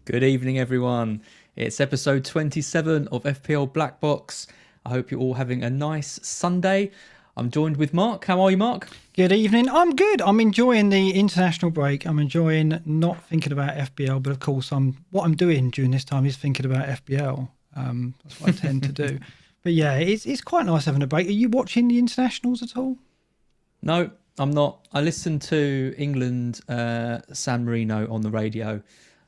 Good evening, everyone. It's episode 27 of FPL BlackBox. I hope you're all having a nice Sunday. I'm joined with Mark. How are you, Mark? Good evening. I'm good. I'm enjoying the international break. I'm enjoying not thinking about FPL, but of course, what I'm doing during this time is thinking about FPL. That's what I tend to do. But yeah, it's quite nice having a break. Are you watching the internationals at all? No, I'm not. I listened to England, San Marino on the radio.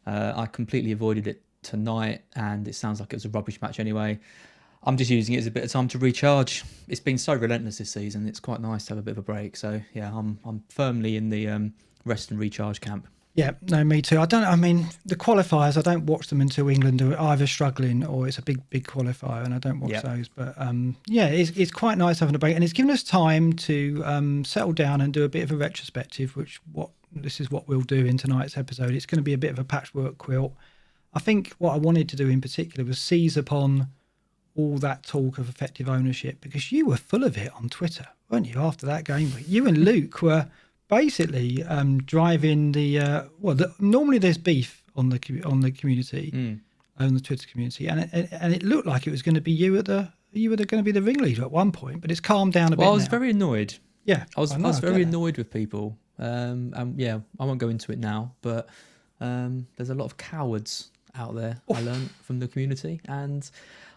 I completely avoided it tonight, and it sounds like it was a rubbish match anyway. I'm just using it as a bit of time to recharge. It's been so relentless this season. It's quite nice to have a bit of a break. So yeah, I'm firmly in the rest and recharge camp. Yeah, no, me too. The qualifiers, I don't watch them until England are either struggling or it's a big qualifier, and I don't watch those. But it's quite nice having a break, and it's given us time to settle down and do a bit of a retrospective, this is what we'll do in tonight's episode. It's going to be a bit of a patchwork quilt. I think what I wanted to do in particular was seize upon all that talk of effective ownership, because you were full of it on Twitter, weren't you, after that game week? You and Luke were basically driving normally there's beef on the community, on the Twitter community, and it looked like it was going to be you were going to be the ringleader at one point, but it's calmed down a bit. I was now. very annoyed. Yeah, I was very annoyed with people. And yeah, I won't go into it now, but there's a lot of cowards out there. I learned from the community, and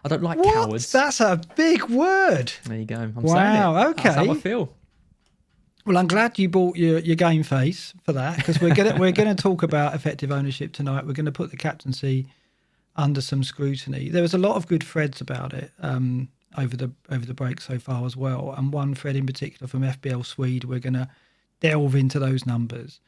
I don't like cowards. That's a big word. There you go. I'm wow. saying it. Okay. That's how I feel. Well, I'm glad you bought your game face for that, because we're gonna talk about effective ownership tonight. We're going to put the captaincy under some scrutiny. There was a lot of good threads about it over the break so far as well, and one thread in particular from FBL Swede. We're going to delve into those numbers,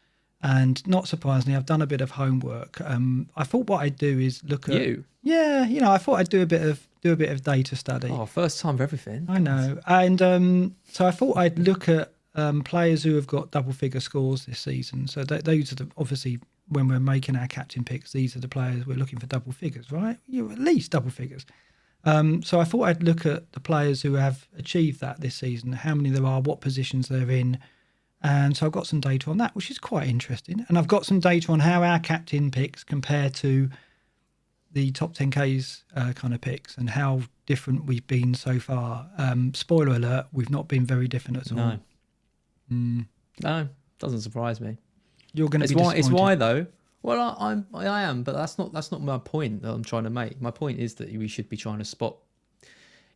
and not surprisingly, I've done a bit of homework. I thought what I'd do is look at I thought I'd do a bit of data study. Oh, first time for everything. I know, and so I thought I'd look at players who have got double figure scores this season. So those are obviously, when we're making our captain picks, these are the players we're looking for double figures, right? At least double figures. So I thought I'd look at the players who have achieved that this season, how many there are, what positions they're in. And so I've got some data on that, which is quite interesting. And I've got some data on how our captain picks compare to the top 10Ks kind of picks, and how different we've been so far. Spoiler alert, we've not been very different at all. No, doesn't surprise me. You're going to be disappointed. It's why though. Well, I am, but that's not my point that I'm trying to make. My point is that we should be trying to spot.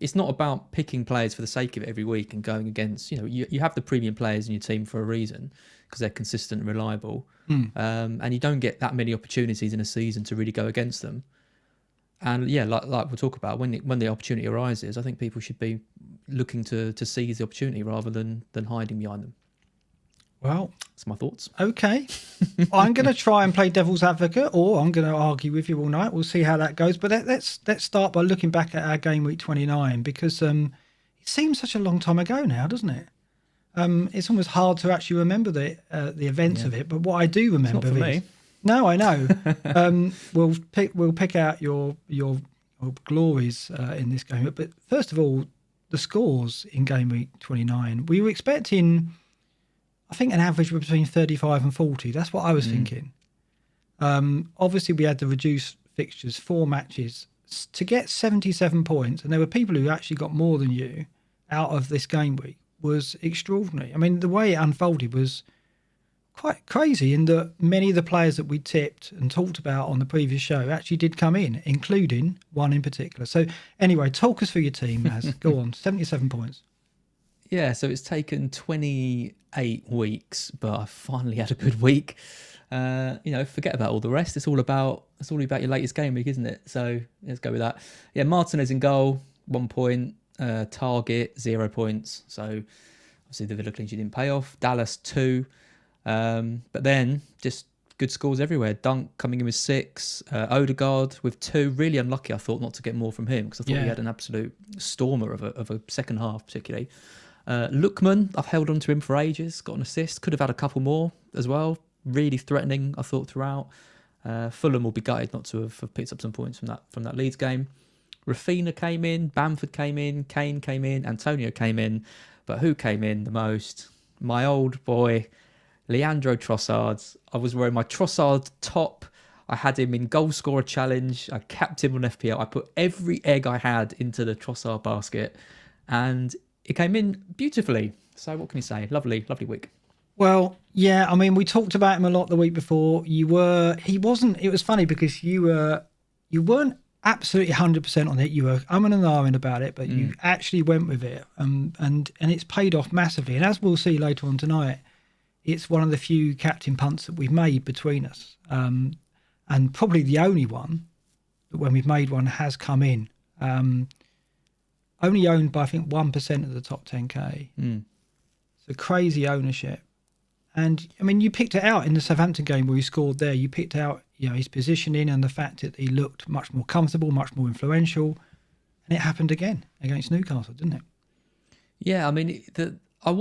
It's not about picking players for the sake of it every week and going against. You have the premium players in your team for a reason, because they're consistent and reliable, and you don't get that many opportunities in a season to really go against them. And yeah, like we'll talk about, when the opportunity arises, I think people should be looking to seize the opportunity rather than hiding behind them. Well, that's my thoughts. Okay. I'm going to try and play devil's advocate, or I'm going to argue with you all night. We'll see how that goes. But let's start by looking back at our game week 29, because it seems such a long time ago now, doesn't it? It's almost hard to actually remember the events of it. But what I do remember it's not for me. No, I know. We'll pick out your glories in this game. But first of all, the scores in game week 29. We were expecting, I think, an average of between 35 and 40. That's what I was thinking. Obviously, we had the reduced fixtures, 4 matches. To get 77 points, and there were people who actually got more than you out of this game week, was extraordinary. I mean, the way it unfolded was quite crazy, in that many of the players that we tipped and talked about on the previous show actually did come in, including one in particular. So anyway, talk us through your team, Maz. Go on, 77 points. Yeah, so it's taken 28 weeks, but I finally had a good week. Forget about all the rest. It's all about your latest game week, isn't it? So let's go with that. Yeah, Martinez in goal, 1 point. Target, 0 points. So obviously the Villa clean sheet didn't pay off. Dallas 2. But then just good scores everywhere. Dunk coming in with 6. Odegaard with 2. Really unlucky, I thought, not to get more from him, because I thought he had an absolute stormer of a second half, particularly. Lookman, I've held on to him for ages. Got an assist. Could have had a couple more as well. Really threatening, I thought, throughout. Fulham will be gutted not to have picked up some points from that Leeds game. Rafinha came in. Bamford came in. Kane came in. Antonio came in. But who came in the most? My old boy, Leandro Trossard. I was wearing my Trossard top. I had him in goal scorer challenge. I capped him on FPL. I put every egg I had into the Trossard basket, and it came in beautifully. So what can you say? Lovely, lovely week. Well, yeah, I mean, we talked about him a lot the week before. It was funny because you weren't absolutely 100% on it. You were umming and ahhing about it, but you actually went with it. And it's paid off massively. And as we'll see later on tonight, it's one of the few captain punts that we've made between us. And probably the only one that when we've made one has come in. Only owned by, I think, 1% of the top 10K. So crazy ownership. And I mean, you picked it out in the Southampton game where he scored there. You picked out, his positioning and the fact that he looked much more comfortable, much more influential. And it happened again against Newcastle, didn't it? Yeah, I mean, I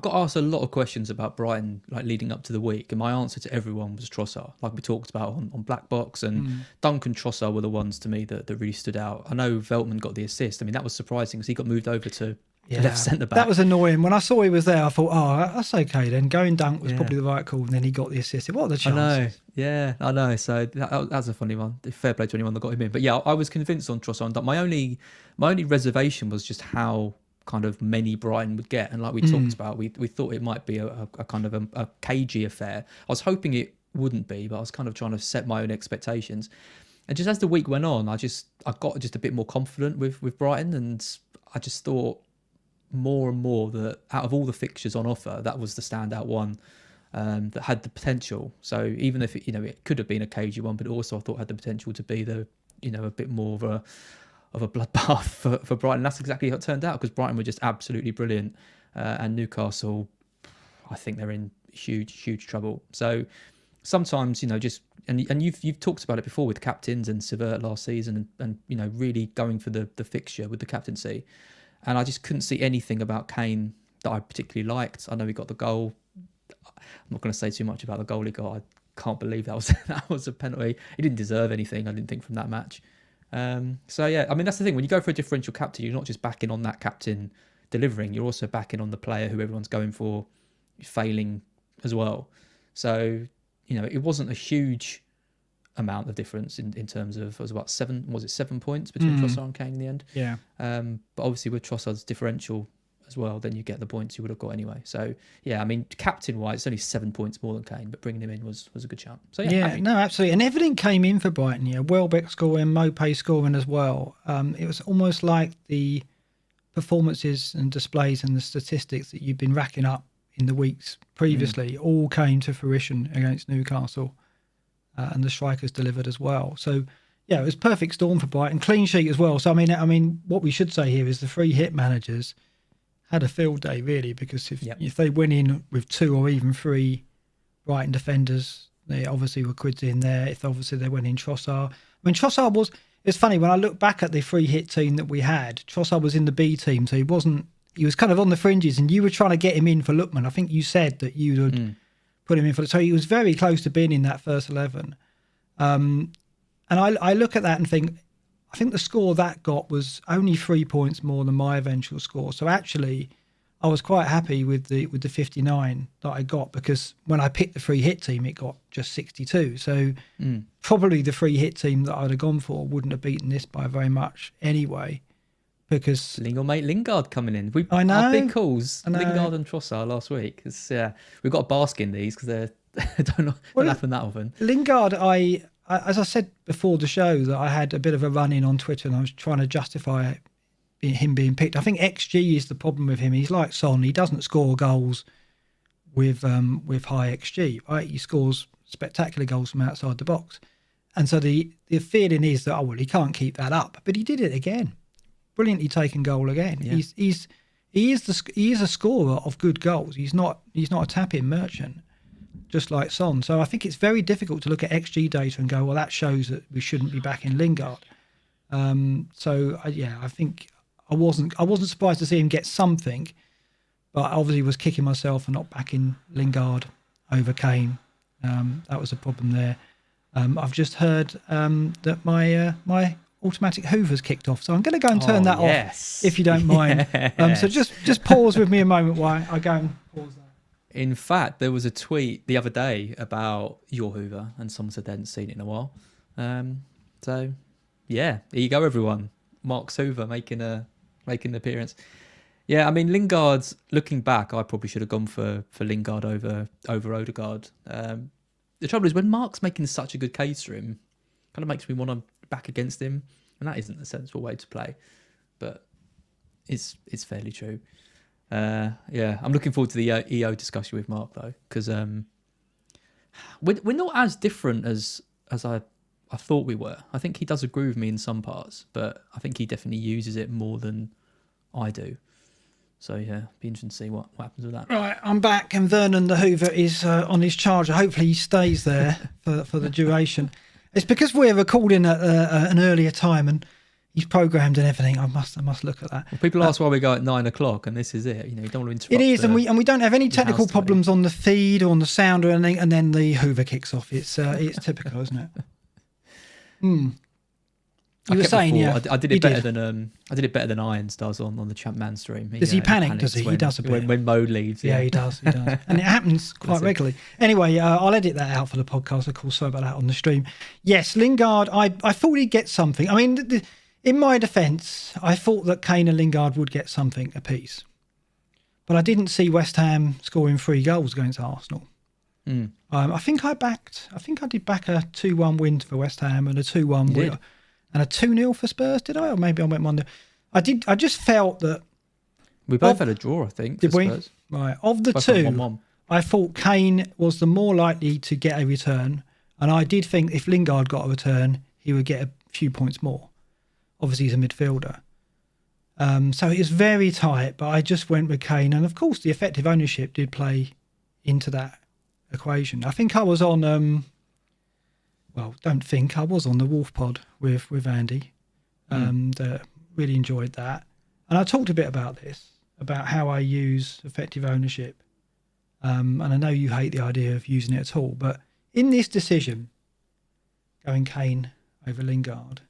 got asked a lot of questions about Brighton, like leading up to the week, and my answer to everyone was Trossard, like we talked about on BlackBox, and Duncan Trossard were the ones to me that really stood out. I know Veltman got the assist. I mean, that was surprising because he got moved over to left centre back. That was annoying. When I saw he was there, I thought, oh, that's okay then. Going dunk was probably the right call, and then he got the assist. What are the chances? I know. So that's a funny one. Fair play to anyone that got him in. But yeah, I was convinced on Trossard. My only reservation was just how kind of many Brighton would get, and like we talked about, we thought it might be a kind of a cagey affair. I was hoping it wouldn't be, but I was kind of trying to set my own expectations. And just as the week went on, I got just a bit more confident with Brighton, and I just thought more and more that out of all the fixtures on offer, that was the standout one that had the potential. So even if it could have been a cagey one, but also I thought had the potential to be a bit more of a bloodbath for Brighton. That's exactly how it turned out, because Brighton were just absolutely brilliant, and Newcastle, I think they're in huge trouble. So sometimes just and you've talked about it before with captains and Sivert last season, and really going for the fixture with the captaincy, and I just couldn't see anything about Kane that I particularly liked. I know he got the goal. I'm not going to say too much about the goal he got. I can't believe that was a penalty. He didn't deserve anything, I didn't think, from that match. So yeah, I mean, that's the thing. When you go for a differential captain, you're not just backing on that captain delivering, you're also backing on the player who everyone's going for failing as well. So it wasn't a huge amount of difference in terms of, it was about 7 points between Trossard and Kane in the end. Yeah. But obviously with Trossard's differential as well, then you get the points you would have got anyway. So yeah, I mean, captain wise, it's only 7 points more than Kane, but bringing him in was a good shout. So yeah, no, absolutely. And everything came in for Brighton. Welbeck scoring, Mopé scoring as well. It was almost like the performances and displays and the statistics that you've been racking up in the weeks previously all came to fruition against Newcastle, and the strikers delivered as well. So yeah, it was perfect storm for Brighton. Clean sheet as well. So I mean, what we should say here is the free hit managers had a field day, really, because if they went in with 2 or even 3 Brighton defenders, they obviously were quids in there. If obviously they went in Trossard. I mean, Trossard it's funny, when I look back at the free hit team that we had, Trossard was in the B team, so he was kind of on the fringes, and you were trying to get him in for Lookman. I think you said that you would put him in so he was very close to being in that first 11. And I look at that and think, I think the score that got was only 3 points more than my eventual score. So actually, I was quite happy with the 59 that I got, because when I picked the free hit team, it got just 62. So probably the free hit team that I'd have gone for wouldn't have beaten this by very much anyway. Because mate, Lingard coming in. I know. Our big calls, Lingard and Trossard last week. We've got to bask in these because they don't happen that often. Lingard, as I said before the show, that I had a bit of a run-in on Twitter, and I was trying to justify him being picked. I think XG is the problem with him. He's like Son. He doesn't score goals with high XG, right? He scores spectacular goals from outside the box. And so the feeling is that, he can't keep that up. But he did it again. Brilliantly taken goal again. Yeah. He is a scorer of good goals. He's not a tap-in merchant, just like Son. So I think it's very difficult to look at XG data and go, well, that shows that we shouldn't be backing Lingard. I think I wasn't surprised to see him get something, but I obviously was kicking myself for not backing Lingard over Kane. That was a problem there. I've just heard that my automatic Hoover's kicked off, so I'm going to go and turn that off, if you don't mind. So just pause with me a moment while I go and pause that. In fact, there was a tweet the other day about your Hoover, and someone said they hadn't seen it in a while. So, yeah, here you go, everyone. Mark's Hoover making an appearance. Yeah, I mean, Lingard's, looking back, I probably should have gone for Lingard over Odegaard. The trouble is, when Mark's making such a good case for him, kind of makes me want to back against him, and that isn't a sensible way to play. But it's fairly true. Yeah, I'm looking forward to the EO discussion with Mark, though, because we're not as different as I thought we were. I think he does agree with me in some parts, but I think he definitely uses it more than I do. So, yeah, be interesting to see what happens with that. Right, I'm back, and Vernon the Hoover is on his charger. Hopefully he stays there for the duration. It's because we're recording at an earlier time, and he's programmed and everything. I must look at that. Well, people ask why we go at 9 o'clock, and this is it. You don't want to interrupt. It is, and we don't have any technical problems on the feed or on the sound or anything, and then the Hoover kicks off. It's typical, isn't it? You were saying, yeah, I did it better than Irons does on the Champman stream. Does he panic? Does he? He does a bit when Mo leaves. Yeah, he does, and it happens quite regularly. Anyway, I'll edit that out for the podcast. Of course, sorry about that on the stream. Yes, Lingard. I thought he'd get something. I mean, in my defence, I thought that Kane and Lingard would get something apiece, but I didn't see West Ham scoring 3 goals against Arsenal. I think I did back a 2-1 win for West Ham and a 2-1 win. And a 2-0 for Spurs, did I? Or maybe I went 1-0. I just felt that... We both had a draw, I think, for Spurs. Right. Of the both two, 1-1. I thought Kane was the more likely to get a return. And I did think if Lingard got a return, he would get a few points more. Obviously, he's a midfielder. So it was very tight, but I just went with Kane. And, of course, the effective ownership did play into that equation. I think I was on... I was on the Wolf Pod with Andy. Really enjoyed that. And I talked a bit about this, about how I use effective ownership. And I know you hate the idea of using it at all, but in this decision, going Kane over Lingard,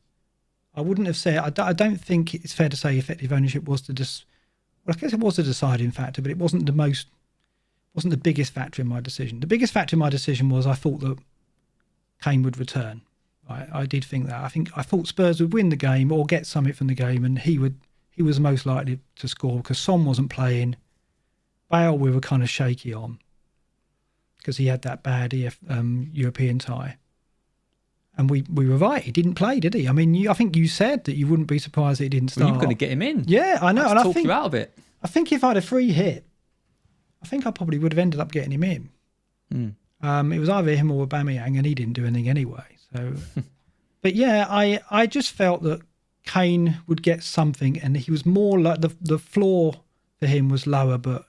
I wouldn't have said, I don't think it's fair to say effective ownership was I guess it was a deciding factor, but it wasn't the biggest factor in my decision. The biggest factor in my decision was I thought that Kane would return. I did think that. I thought Spurs would win the game or get something from the game, and he was most likely to score because Son wasn't playing. Bale we were kind of shaky on because he had that bad European tie. And we were right. He didn't play, did he? I mean, I think you said that you wouldn't be surprised that he didn't start. Well, you've got to get him in. Yeah, I know. And talk you out of it. I think if I had a free hit, I think I probably would have ended up getting him in. It was either him or Aubameyang, and he didn't do anything anyway. So, but yeah, I just felt that Kane would get something, and he was more like the floor for him was lower, but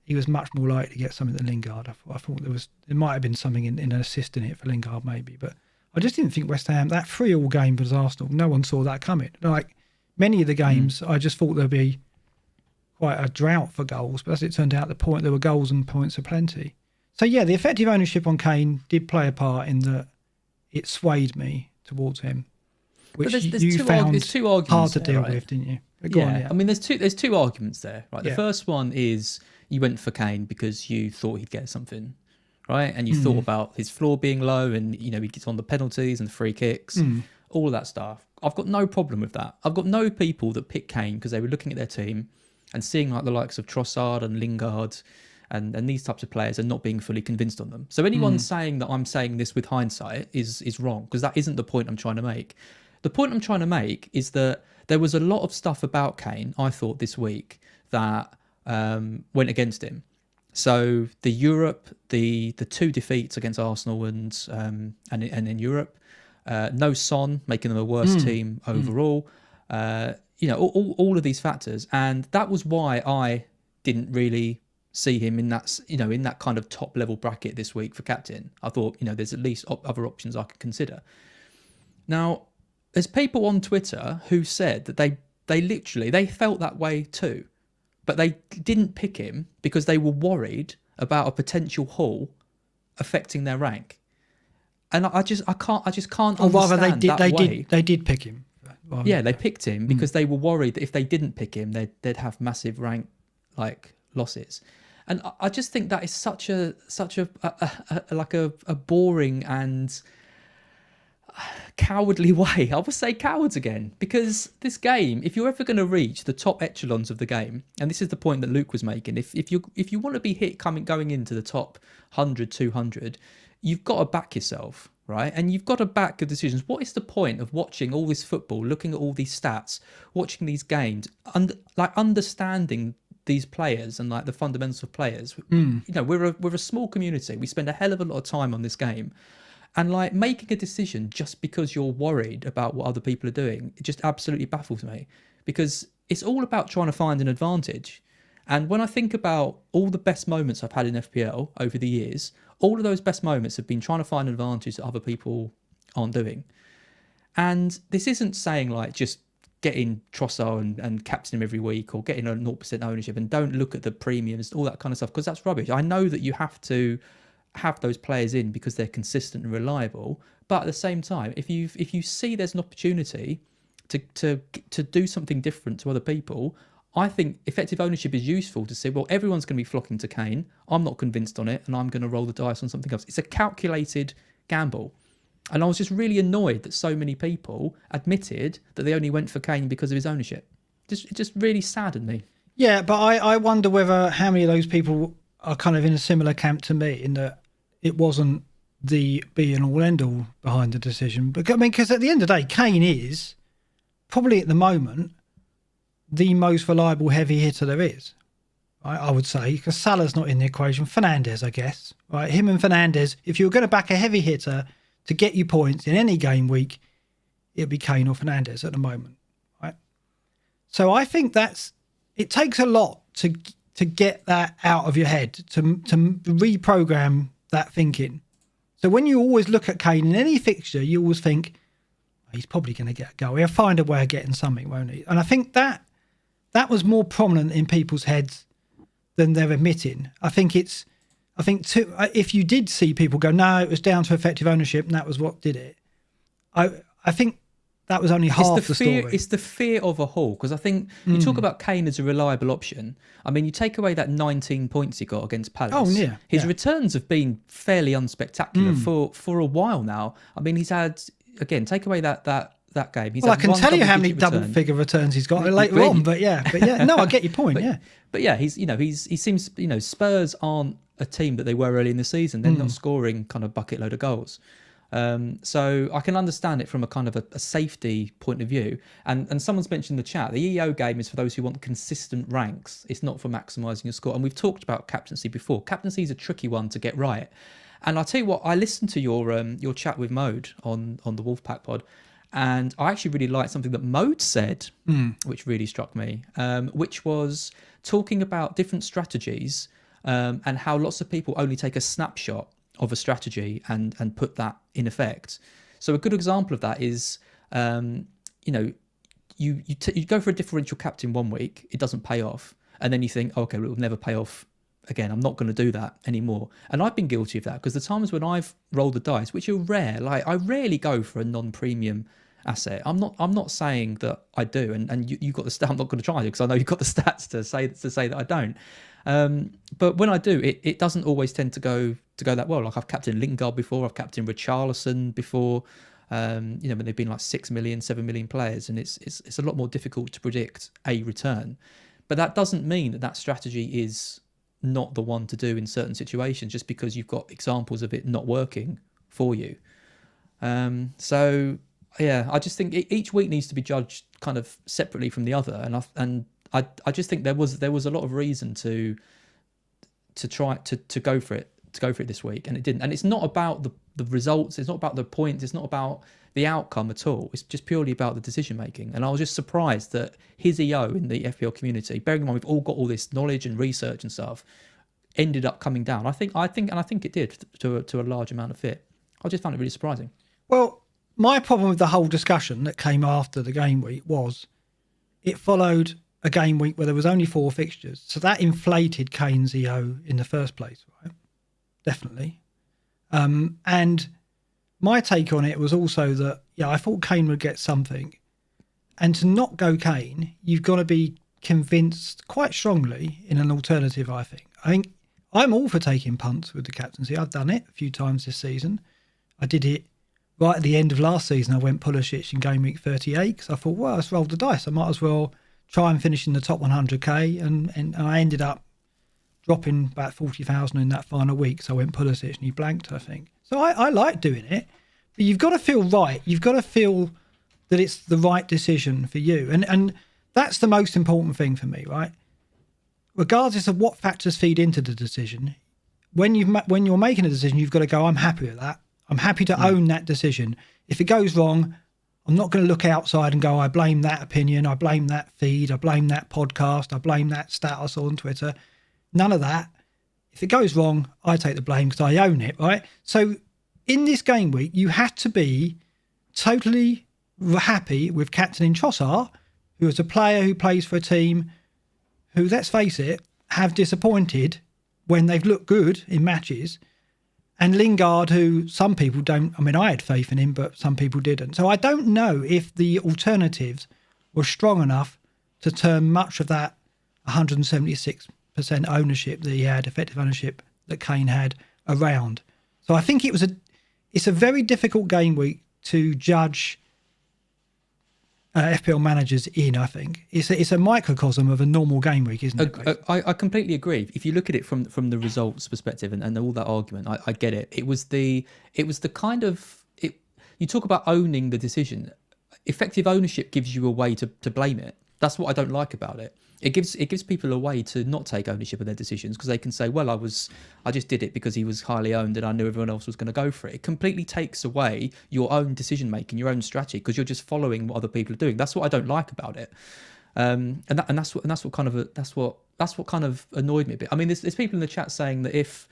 he was much more likely to get something than Lingard. I thought there might have been something in an assist in it for Lingard maybe, but I just didn't think West Ham, that 3-3 game was Arsenal, no one saw that coming. Like many of the games, I just thought there'd be quite a drought for goals, but as it turned out, there were goals and points aplenty. So yeah, the effective ownership on Kane did play a part in that it swayed me towards him, which you found hard to deal with, didn't you? I mean, there's two arguments there, right? The first one is you went for Kane because you thought he'd get something, right? And you thought about his floor being low, and he gets on the penalties and the free kicks, all of that stuff. I've got no problem with that. I've got no people that pick Kane because they were looking at their team and seeing like the likes of Trossard and Lingard and these types of players and not being fully convinced on them. So anyone saying that I'm saying this with hindsight is wrong, because that isn't the point I'm trying to make. The point I'm trying to make is that there was a lot of stuff about Kane, I thought, this week that went against him. So the Europe, the 2 defeats against Arsenal and in Europe, no Son, making them a worse team overall. All of these factors, and that was why I didn't really see him in that kind of top level bracket this week for captain. I thought there's at least other options I could consider. Now, there's people on Twitter who said that they felt that way too, but they didn't pick him because they were worried about a potential haul affecting their rank. And I just can't understand they did pick him. They picked him because they were worried that if they didn't pick him, they'd have massive rank losses. And I just think that is such a like a boring and cowardly way. I would say cowards again, because this game, if you're ever going to reach the top echelons of the game, and this is the point that Luke was making, if you want to be hit going into the top 100, 200, you've got to back yourself, right? And you've got to back your decisions. What is the point of watching all this football, looking at all these stats, watching these games, understanding these players and like the fundamentals of players? You know, we're a small community. We spend a hell of a lot of time on this game. And like making a decision just because you're worried about what other people are doing, it just absolutely baffles me, because it's all about trying to find an advantage. And when I think about all the best moments I've had in FPL over the years, all of those best moments have been trying to find an advantage that other people aren't doing. And this isn't saying like just getting Trossard and captain him every week, or getting a 0% ownership and don't look at the premiums, all that kind of stuff, because that's rubbish. I know that you have to have those players in because they're consistent and reliable, but at the same time, if you see there's an opportunity to do something different to other people, I think effective ownership is useful to say, well, everyone's going to be flocking to Kane, I'm not convinced on it, and I'm going to roll the dice on something else. It's a calculated gamble. And I was just really annoyed that so many people admitted that they only went for Kane because of his ownership. It just really saddened me. Yeah, but I wonder whether how many of those people are kind of in a similar camp to me, in that it wasn't the be and all end all behind the decision. But I mean, because at the end of the day, Kane is probably at the moment the most reliable heavy hitter there is. Right? I would say, because Salah's not in the equation. Fernandes, I guess, right? Him and Fernandes. If you were going to back a heavy hitter to get you points in any game week, it'd be Kane or Fernandes at the moment, right? So I think it takes a lot to get that out of your head, to reprogram that thinking. So when you always look at Kane in any fixture, you always think, oh, he's probably going to get a goal. He'll find a way of getting something, won't he? And I think that was more prominent in people's heads than they're admitting. If you did see people go, no, it was down to effective ownership and that was what did it, I think that was only half the story. It's the fear of a haul, because I think you talk about Kane as a reliable option. I mean, you take away that 19 points he got against Palace. Oh, yeah. His returns have been fairly unspectacular for a while now. I mean, he's had, again, take away that game. He's I can tell you how many double-figure returns he's got later on, but yeah, no, I get your point. But yeah, he seems, Spurs aren't a team that they were early in the season. They're not scoring kind of bucket load of goals. So I can understand it from a kind of a safety point of view. And someone's mentioned in the chat, the EO game is for those who want consistent ranks. It's not for maximising your score. And we've talked about captaincy before. Captaincy is a tricky one to get right. And I'll tell you what, I listened to your chat with Mode on the Wolfpack pod, and I actually really liked something that Mode said, which really struck me, which was talking about different strategies and how lots of people only take a snapshot of a strategy and put that in effect. So a good example of that is, you go for a differential captain one week, it doesn't pay off, and then you think, okay, well, it will never pay off again. I'm not going to do that anymore. And I've been guilty of that, because the times when I've rolled the dice, which are rare, like I rarely go for a non-premium asset. I'm not saying that I do, and you got the stat. I'm not going to try to, because I know you've got the stats to say that I don't. But when I do, it doesn't always tend to go that well. Like I've captained Lingard before, I've captained Richarlison before. When they've been like 6 million, 7 million players, and it's a lot more difficult to predict a return. But that doesn't mean that strategy is not the one to do in certain situations, just because you've got examples of it not working for you. So yeah, I just think each week needs to be judged kind of separately from the other, and I just think there was a lot of reason to try to go for it this week, and it didn't. And it's not about the results, it's not about the points, it's not about the outcome at all. It's just purely about the decision making. And I was just surprised that his EO in the FPL community, bearing in mind we've all got all this knowledge and research and stuff, ended up coming down. I think it did to a large amount of it. I just found it really surprising. Well, my problem with the whole discussion that came after the game week was it followed a game week where there was only 4 fixtures. So that inflated Kane's EO in the first place, right? Definitely. And my take on it was also that, I thought Kane would get something. And to not go Kane, you've got to be convinced quite strongly in an alternative, I think. I think I'm all for taking punts with the captaincy. I've done it a few times this season. I did it right at the end of last season. I went Pulisic in game week 38 because I thought, well, let's roll the dice. I might as well try and finish in the top 100k. And I ended up dropping about 40,000 in that final week. So I went Pulisic and he blanked, I think. So I like doing it. But you've got to feel right. You've got to feel that it's the right decision for you. And that's the most important thing for me, right? Regardless of what factors feed into the decision, when you're making a decision, you've got to go, I'm happy with that. I'm happy to own that decision. If it goes wrong, I'm not going to look outside and go, I blame that opinion, I blame that feed, I blame that podcast, I blame that stat I saw on Twitter. None of that. If it goes wrong, I take the blame because I own it, right? So in this game week, you had to be totally happy with captaining Trossard, who is a player who plays for a team who, let's face it, have disappointed when they've looked good in matches, and Lingard, who some people don't, I mean, I had faith in him, but some people didn't. So I don't know if the alternatives were strong enough to turn much of that 176% ownership that he had, effective ownership that Kane had, around. So I think it's a very difficult game week to judge FPL managers in. I think it's a microcosm of a normal game week, isn't it? I completely agree. If you look at it from the results perspective and all that argument, I get it. It was the kind of you talk about owning the decision. Effective ownership gives you a way to blame it. That's what I don't like about it. It gives people a way to not take ownership of their decisions because they can say, well, I just did it because he was highly owned and I knew everyone else was going to go for it. It completely takes away your own decision making, your own strategy, because you're just following what other people are doing. That's what I don't like about it. And that's what kind of annoyed me a bit. I mean, there's people in the chat saying that if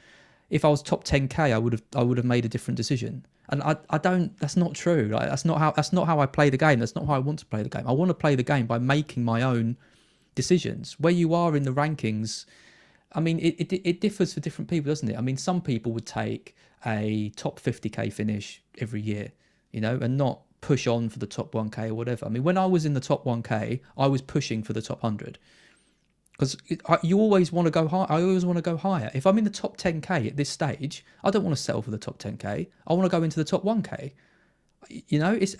I was top 10k, I would have made a different decision. And I don't. That's not true. Like, that's not how I play the game. That's not how I want to play the game. I want to play the game by making my own decisions. Where you are in the rankings, I mean, it differs for different people, doesn't it? I mean, some people would take a top 50k finish every year, and not push on for the top 1k or whatever. I mean, when I was in the top 1k, I was pushing for the top 100 because you always want to go high. I always want to go higher. If I'm in the top 10k at this stage, I don't want to settle for the top 10k. I want to go into the top 1k.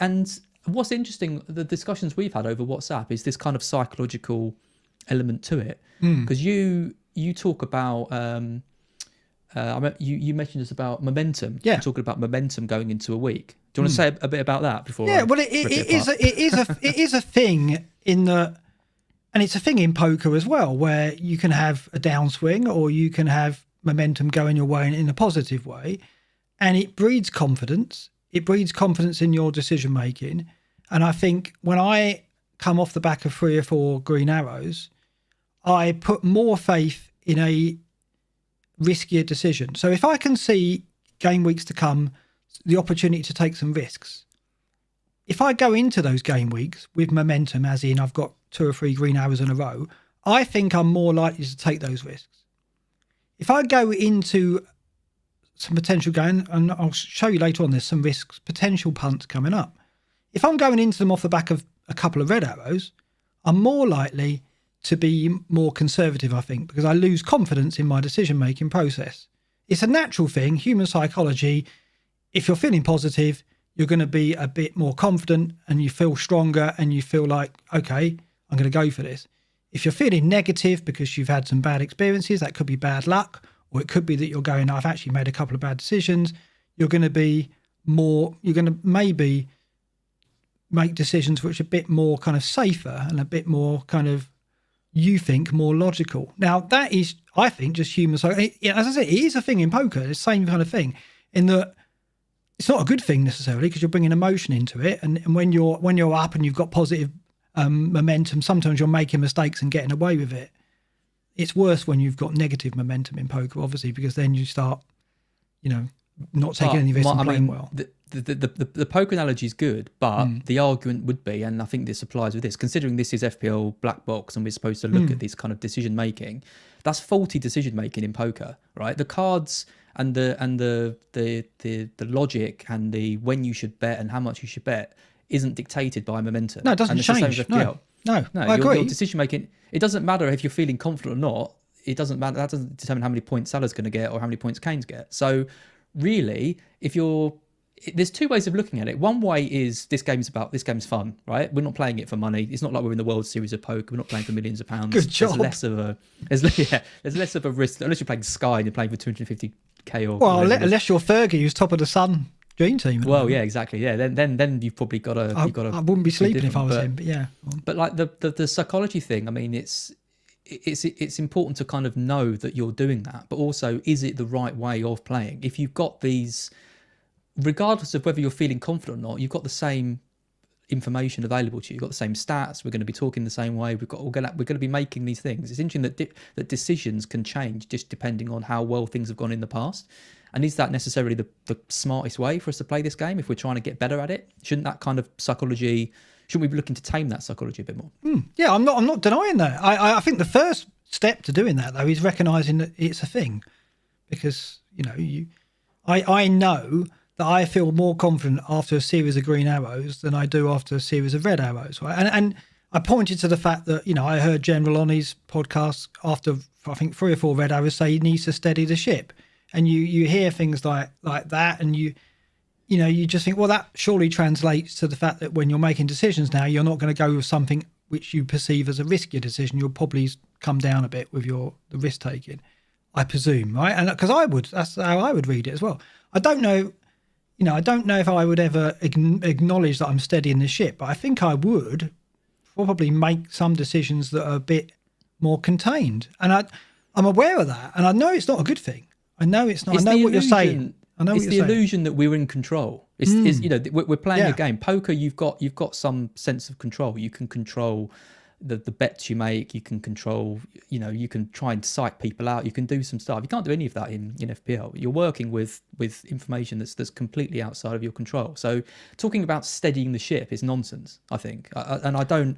And what's interesting, the discussions we've had over WhatsApp is this kind of psychological element to it, because you talk about you mentioned us about momentum. Yeah, you're talking about momentum going into a week. Do you want to say a bit about that before? Yeah, well, it is a thing in the, and it's a thing in poker as well, where you can have a downswing or you can have momentum going your way in a positive way, and it breeds confidence. It breeds confidence in your decision making, and I think when I come off the back of 3 or 4 green arrows, I put more faith in a riskier decision. So if I can see game weeks to come, the opportunity to take some risks, if I go into those game weeks with momentum, as in I've got 2 or 3 green arrows in a row, I think I'm more likely to take those risks. If I go into some potential going, and I'll show you later on, there's some risks, potential punts coming up. If I'm going into them off the back of a couple of red arrows, I'm more likely to be more conservative, I think, because I lose confidence in my decision-making process. It's a natural thing, human psychology. If you're feeling positive, you're going to be a bit more confident and you feel stronger and you feel like, okay, I'm going to go for this. If you're feeling negative because you've had some bad experiences, that could be bad luck, or it could be that you're going, I've actually made a couple of bad decisions. You're going to maybe make decisions which are a bit more kind of safer and a bit more kind of, you think, more logical. Now, that is, I think, just human. So, as I said, it is a thing in poker. It's the same kind of thing in that it's not a good thing necessarily because you're bringing emotion into it. And when you're up and you've got positive momentum, sometimes you're making mistakes and getting away with it. It's worse when you've got negative momentum in poker, obviously, because then you start, not taking any risks and playing well. The poker analogy is good, but the argument would be, and I think this applies with this, considering this is FPL BlackBox and we're supposed to look at this kind of decision making, that's faulty decision making in poker, right? The cards and the logic and the when you should bet and how much you should bet isn't dictated by momentum. No, it doesn't change. No, I agree. Your decision making, it doesn't matter if you're feeling confident or not. it doesn't matter. That doesn't determine how many points Salah's going to get or how many points Kane's get. So really, there's two ways of looking at it. One way is this game's fun, right? We're not playing it for money. It's not like we're in the World Series of poker. We're not playing for millions of pounds. Good job. There's less of a risk unless you're playing Sky and you're playing for 250k or unless you're Fergie, who's top of the Sun dream team. Well, yeah, exactly. Yeah, then you've probably got to. I wouldn't be sleeping if I was him, but yeah. But like the psychology thing, I mean, it's important to kind of know that you're doing that, but also, is it the right way of playing? If you've got these, regardless of whether you're feeling confident or not, you've got the same information available to you. You've got the same stats. We're going to be talking the same way. We're going to be making these things. It's interesting that decisions can change just depending on how well things have gone in the past. And is that necessarily the smartest way for us to play this game if we're trying to get better at it? Shouldn't that kind of psychology? Shouldn't we be looking to tame that psychology a bit more? Yeah, I'm not denying that. I think the first step to doing that though is recognising that it's a thing, because I know that I feel more confident after a series of green arrows than I do after a series of red arrows, right? And I pointed to the fact that I heard General on his podcast after I think 3 or 4 red arrows say he needs to steady the ship, and you hear things like that, and you just think, well, that surely translates to the fact that when you're making decisions now, you're not going to go with something which you perceive as a riskier decision. You'll probably come down a bit with the risk taking, I presume, right? And because that's how I would read it as well. I don't know. I don't know if I would ever acknowledge that I'm steadying the ship, but I think I would probably make some decisions that are a bit more contained. And I'm aware of that, and I know it's not a good thing. I know it's not. I know what you're saying. I know what you're saying. It's the illusion that we're in control. We're playing a game. Poker, you've got some sense of control. You can control the bets you make. You can control. You can try and psych people out. You can do some stuff. You can't do any of that in FPL. You're working with information that's completely outside of your control. So talking about steadying the ship is nonsense, I think. And I don't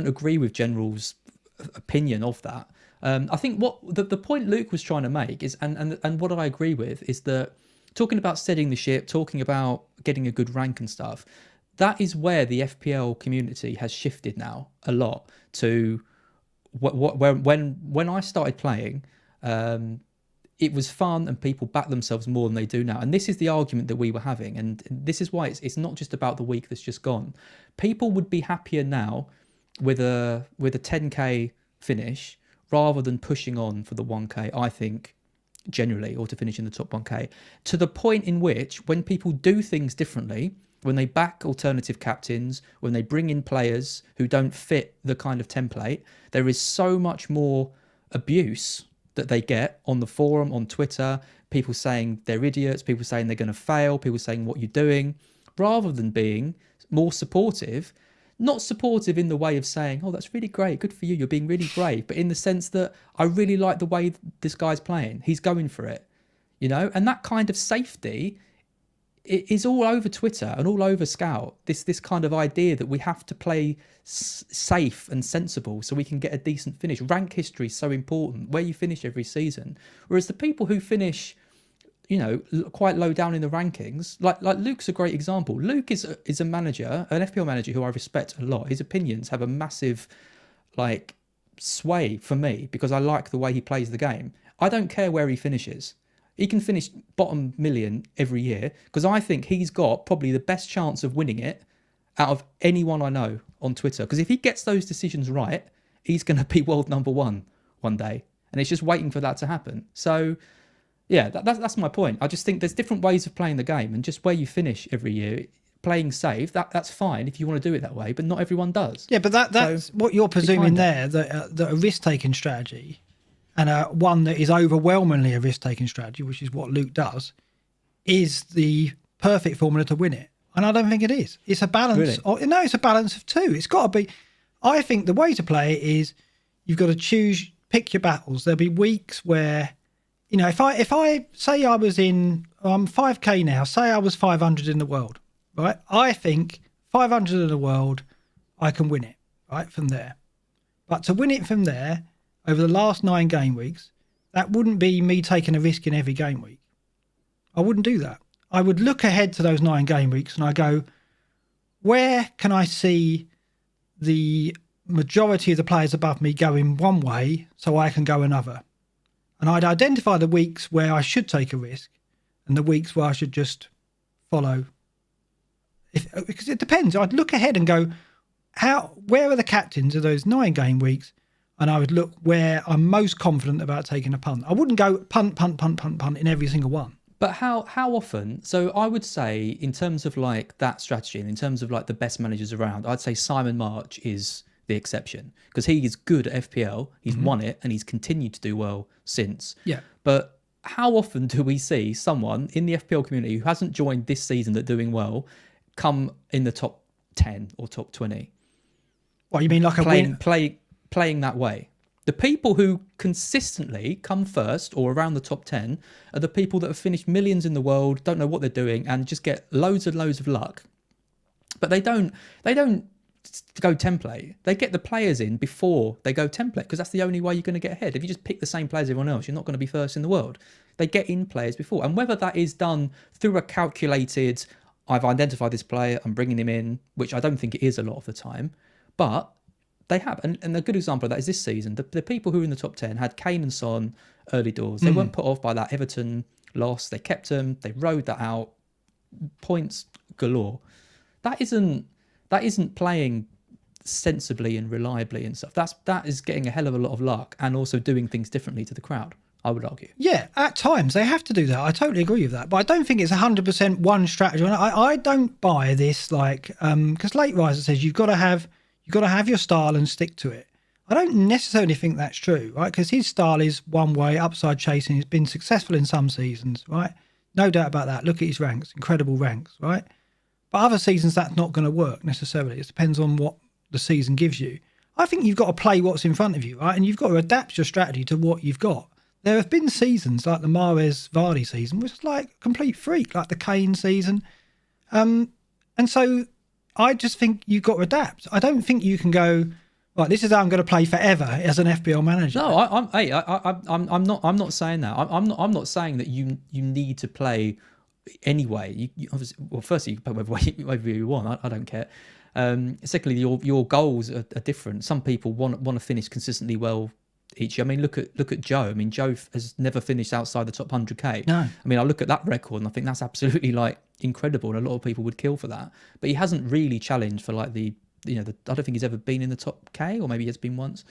agree with General's opinion of that. I think what the point Luke was trying to make is, and what I agree with, is that talking about steadying the ship, talking about getting a good rank and stuff, that is where the FPL community has shifted now a lot to when I started playing, it was fun and people backed themselves more than they do now. And this is the argument that we were having. And this is why it's not just about the week that's just gone. People would be happier now with a 10k finish rather than pushing on for the 1k, I think, generally, or to finish in the top 1k, to the point in which when people do things differently, when they back alternative captains, when they bring in players who don't fit the kind of template, there is so much more abuse that they get on the forum, on Twitter, people saying they're idiots, people saying they're going to fail, people saying what you're doing, rather than being more supportive. Not supportive in the way of saying, oh, that's really great, good for you, you're being really brave, but in the sense that I really like the way this guy's playing, he's going for it, and that kind of safety, it is all over Twitter and all over Scout, this kind of idea that we have to play safe and sensible so we can get a decent finish. Rank history is so important, where you finish every season, whereas the people who finish quite low down in the rankings, like Luke's a great example. Luke is a manager, an FPL manager who I respect a lot. His opinions have a massive sway for me because I like the way he plays the game. I don't care where he finishes. He can finish bottom million every year because I think he's got probably the best chance of winning it out of anyone I know on Twitter. Because if he gets those decisions right, he's going to be world number one day. And it's just waiting for that to happen. So yeah, that's my point. I just think there's different ways of playing the game, and just where you finish every year, playing safe, that's fine if you want to do it that way, but not everyone does. Yeah, but that's what you're presuming there, that a risk-taking strategy and one that is overwhelmingly a risk-taking strategy, which is what Luke does, is the perfect formula to win it. And I don't think it is. It's a balance. Really? No, it's a balance of two. It's got to be. I think the way to play it is you've got to pick your battles. There'll be weeks where, if I say I was in, I'm 5k now, say I was 500 in the world, right? I think 500 in the world, I can win it, right, from there. But to win it from there, over the last 9 game weeks, that wouldn't be me taking a risk in every game week. I wouldn't do that. I would look ahead to those 9 game weeks and I go, where can I see the majority of the players above me going one way so I can go another? and I'd identify the weeks where I should take a risk and the weeks where I should just follow. Because it depends. I'd look ahead and go, where are the captains of those 9 game weeks? And I would look where I'm most confident about taking a punt. I wouldn't go punt in every single one. But how often? So I would say, in terms of like that strategy and in terms of like the best managers around, I'd say Simon March is the exception, because he is good at FPL. He's won it and he's continued to do well since. Yeah. But how often do we see someone in the FPL community who hasn't joined this season that doing well come in the top 10 or top 20? What, you mean like playing that way? The people who consistently come first or around the top 10 are the people that have finished millions in the world, don't know what they're doing, and just get loads and loads of luck. But they don't go template. They get the players in before they go template, because that's the only way you're going to get ahead. If you just pick the same players as everyone else, you're not going to be first in the world. They get in players before. And whether that is done through a calculated, I've identified this player, I'm bringing him in, which I don't think it is a lot of the time, but they have. And a good example of that is this season. The people who were in the top 10 had Kane and Son early doors. They weren't put off by that Everton loss. They kept them. They rode that out. Points galore. That isn't playing sensibly and reliably and stuff. That is getting a hell of a lot of luck and also doing things differently to the crowd, I would argue. Yeah, at times they have to do that. I totally agree with that. But I don't think it's 100% one strategy. I don't buy this, like, because Late Riser says you've got to have your style and stick to it. I don't necessarily think that's true, right? Because his style is one way, upside chasing. He's been successful in some seasons, right? No doubt about that. Look at his ranks, incredible ranks, right? But other seasons, that's not going to work necessarily. It depends on what the season gives you. I think you've got to play what's in front of you, right? And you've got to adapt your strategy to what you've got. There have been seasons like the Mahrez Vardy season, which is like a complete freak, like the Kane season. And so I just think you've got to adapt. I don't think you can go, right, this is how I'm going to play forever as an FPL manager. No, I'm not saying that. I'm not saying that you need to play anyway. You obviously, well, firstly, you can play whatever you want. I don't care. Secondly, your goals are different. Some people want to finish consistently well each year. I mean, look at Joe. I mean, Joe has never finished outside the top 100k. No. I mean, I look at that record and I think that's absolutely like incredible, and a lot of people would kill for that. But he hasn't really challenged for like I don't think he's ever been in the top K, or maybe he has been once.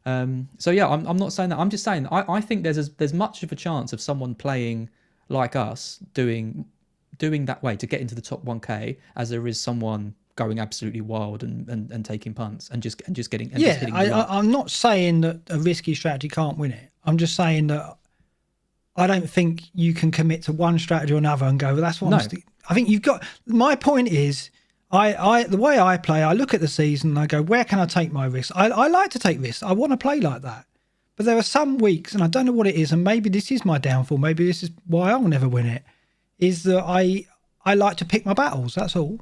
So yeah, I'm not saying that. I'm just saying I think there's much of a chance of someone playing like us doing that way to get into the top 1k as there is someone going absolutely wild and taking punts and just getting. And just hitting I'm not saying that a risky strategy can't win it. I'm just saying that I don't think you can commit to one strategy or another and go, well, that's what I think you've got. My point is, the way I play, I look at the season and I go, where can I take my risks? I like to take risks. I want to play like that. But there are some weeks, and I don't know what it is, and maybe this is my downfall, maybe this is why I'll never win it, is that I like to pick my battles, that's all.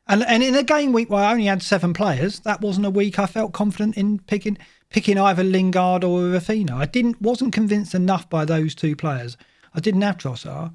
And in a game week where I only had 7 players, that wasn't a week I felt confident in picking either Lingard or Rafinha. I wasn't convinced enough by those 2 players. I didn't have Trossard,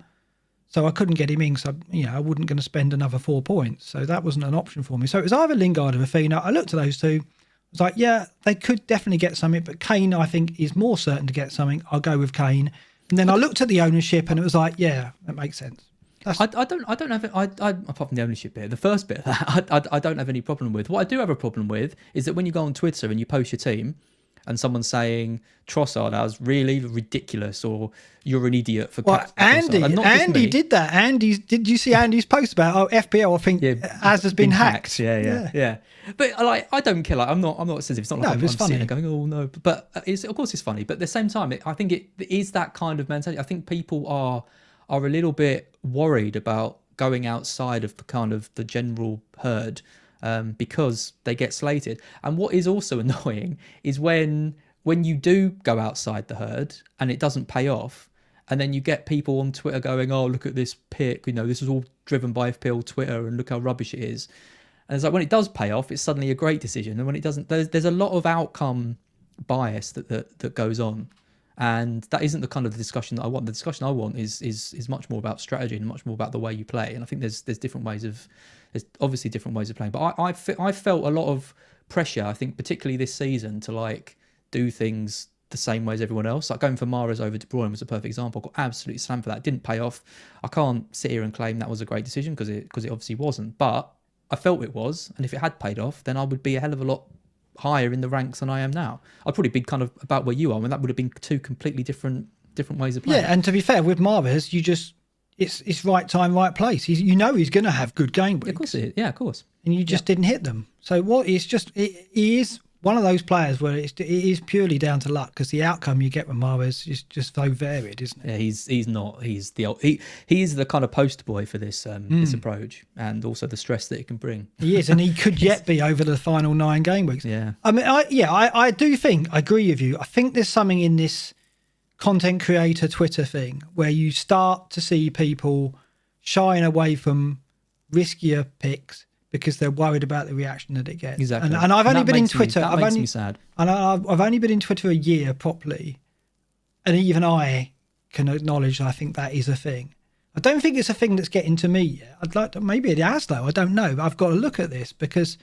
so I couldn't get him in, so I wasn't going to spend another 4 points. So that wasn't an option for me. So it was either Lingard or Rafinha. I looked at those 2. I was like, yeah, they could definitely get something, but Kane, I think, is more certain to get something. I'll go with Kane. And then I looked at the ownership and it was like, yeah, that makes sense. I don't have it. Apart from the ownership bit, the first bit of that, I don't have any problem with. What I do have a problem with is that when you go on Twitter and you post your team, and someone's saying Trossard, that was really ridiculous, or you're an idiot for. Well, Andy did that. Did you see Andy's post about FPL? I think as has been hacked. Yeah. But like, I don't care. Like, I'm not sensitive. It's not like I'm sitting there going, oh no. But of course it's funny. But at the same time, I think it is that kind of mentality. I think people are a little bit worried about going outside of the kind of the general herd. Because they get slated. And what is also annoying is when you do go outside the herd and it doesn't pay off, and then you get people on Twitter going, oh, look at this pick, this is all driven by FPL Twitter and look how rubbish it is. And it's like, when it does pay off, it's suddenly a great decision. And when it doesn't, there's a lot of outcome bias that goes on. And that isn't the kind of discussion that I want. The discussion I want is much more about strategy and much more about the way you play. And I think there's obviously different ways of playing. But I felt a lot of pressure, I think, particularly this season, to like do things the same way as everyone else. Like going for Mahrez over De Bruyne was a perfect example. Got absolutely slammed for that. Didn't pay off. I can't sit here and claim that was a great decision because it obviously wasn't. But I felt it was, and if it had paid off, then I would be a hell of a lot higher in the ranks than I am now. I'd probably be kind of about where you are, and that would have been two completely different ways of playing. Yeah, and to be fair, with Mahrez, it's right time, right place. He's going to have good game weeks. Of course it is. Yeah, of course. And you just didn't hit them. So he is one of those players where it is purely down to luck, because the outcome you get with Mahrez is just so varied, isn't it? Yeah, he's the kind of poster boy for this this approach, and also the stress that it can bring. He is, and he could yet be over the final 9 game weeks. Yeah. I mean, I do think, I agree with you. I think there's something in this content creator Twitter thing where you start to see people shying away from riskier picks because they're worried about the reaction that it gets. Exactly. And I've only been in Twitter. That makes me sad. And I've only been in Twitter a year properly, and even I can acknowledge I think that is a thing. I don't think it's a thing that's getting to me yet. I'd like to, maybe it has though. I don't know. But I've got to look at this because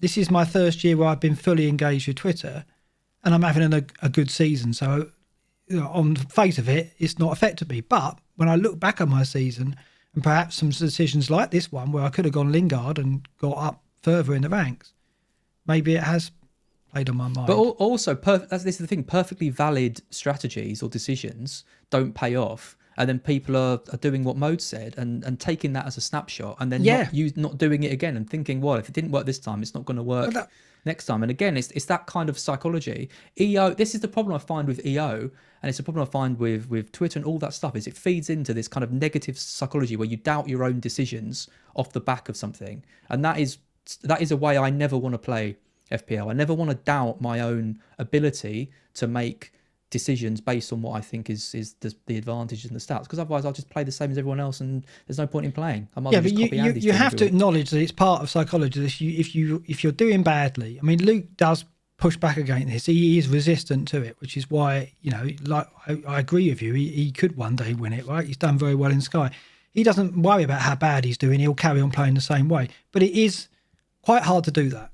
this is my first year where I've been fully engaged with Twitter, and I'm having a good season. So, on the face of it, it's not affected me. But when I look back on my season, and perhaps some decisions like this one where I could have gone Lingard and got up further in the ranks, maybe it has played on my mind. But also, this is the thing, perfectly valid strategies or decisions don't pay off. And then people are doing what Mode said and taking that as a snapshot, and then not doing it again and thinking, well, if it didn't work this time, it's not going to work next time. And again, it's that kind of psychology. This is the problem I find with EO, and it's a problem I find with Twitter and all that stuff, is it feeds into this kind of negative psychology where you doubt your own decisions off the back of something. And that is a way I never want to play FPL. I never want to doubt my own ability to make decisions based on what I think is the advantages and the stats, because otherwise I'll just play the same as everyone else and there's no point in playing. I might just copy Andy's. You have to acknowledge that it's part of psychology. If you're doing badly, I mean, Luke does push back against this. He is resistant to it, which is why, like I agree with you. He could one day win it, right? He's done very well in Sky. He doesn't worry about how bad he's doing. He'll carry on playing the same way. But it is quite hard to do that.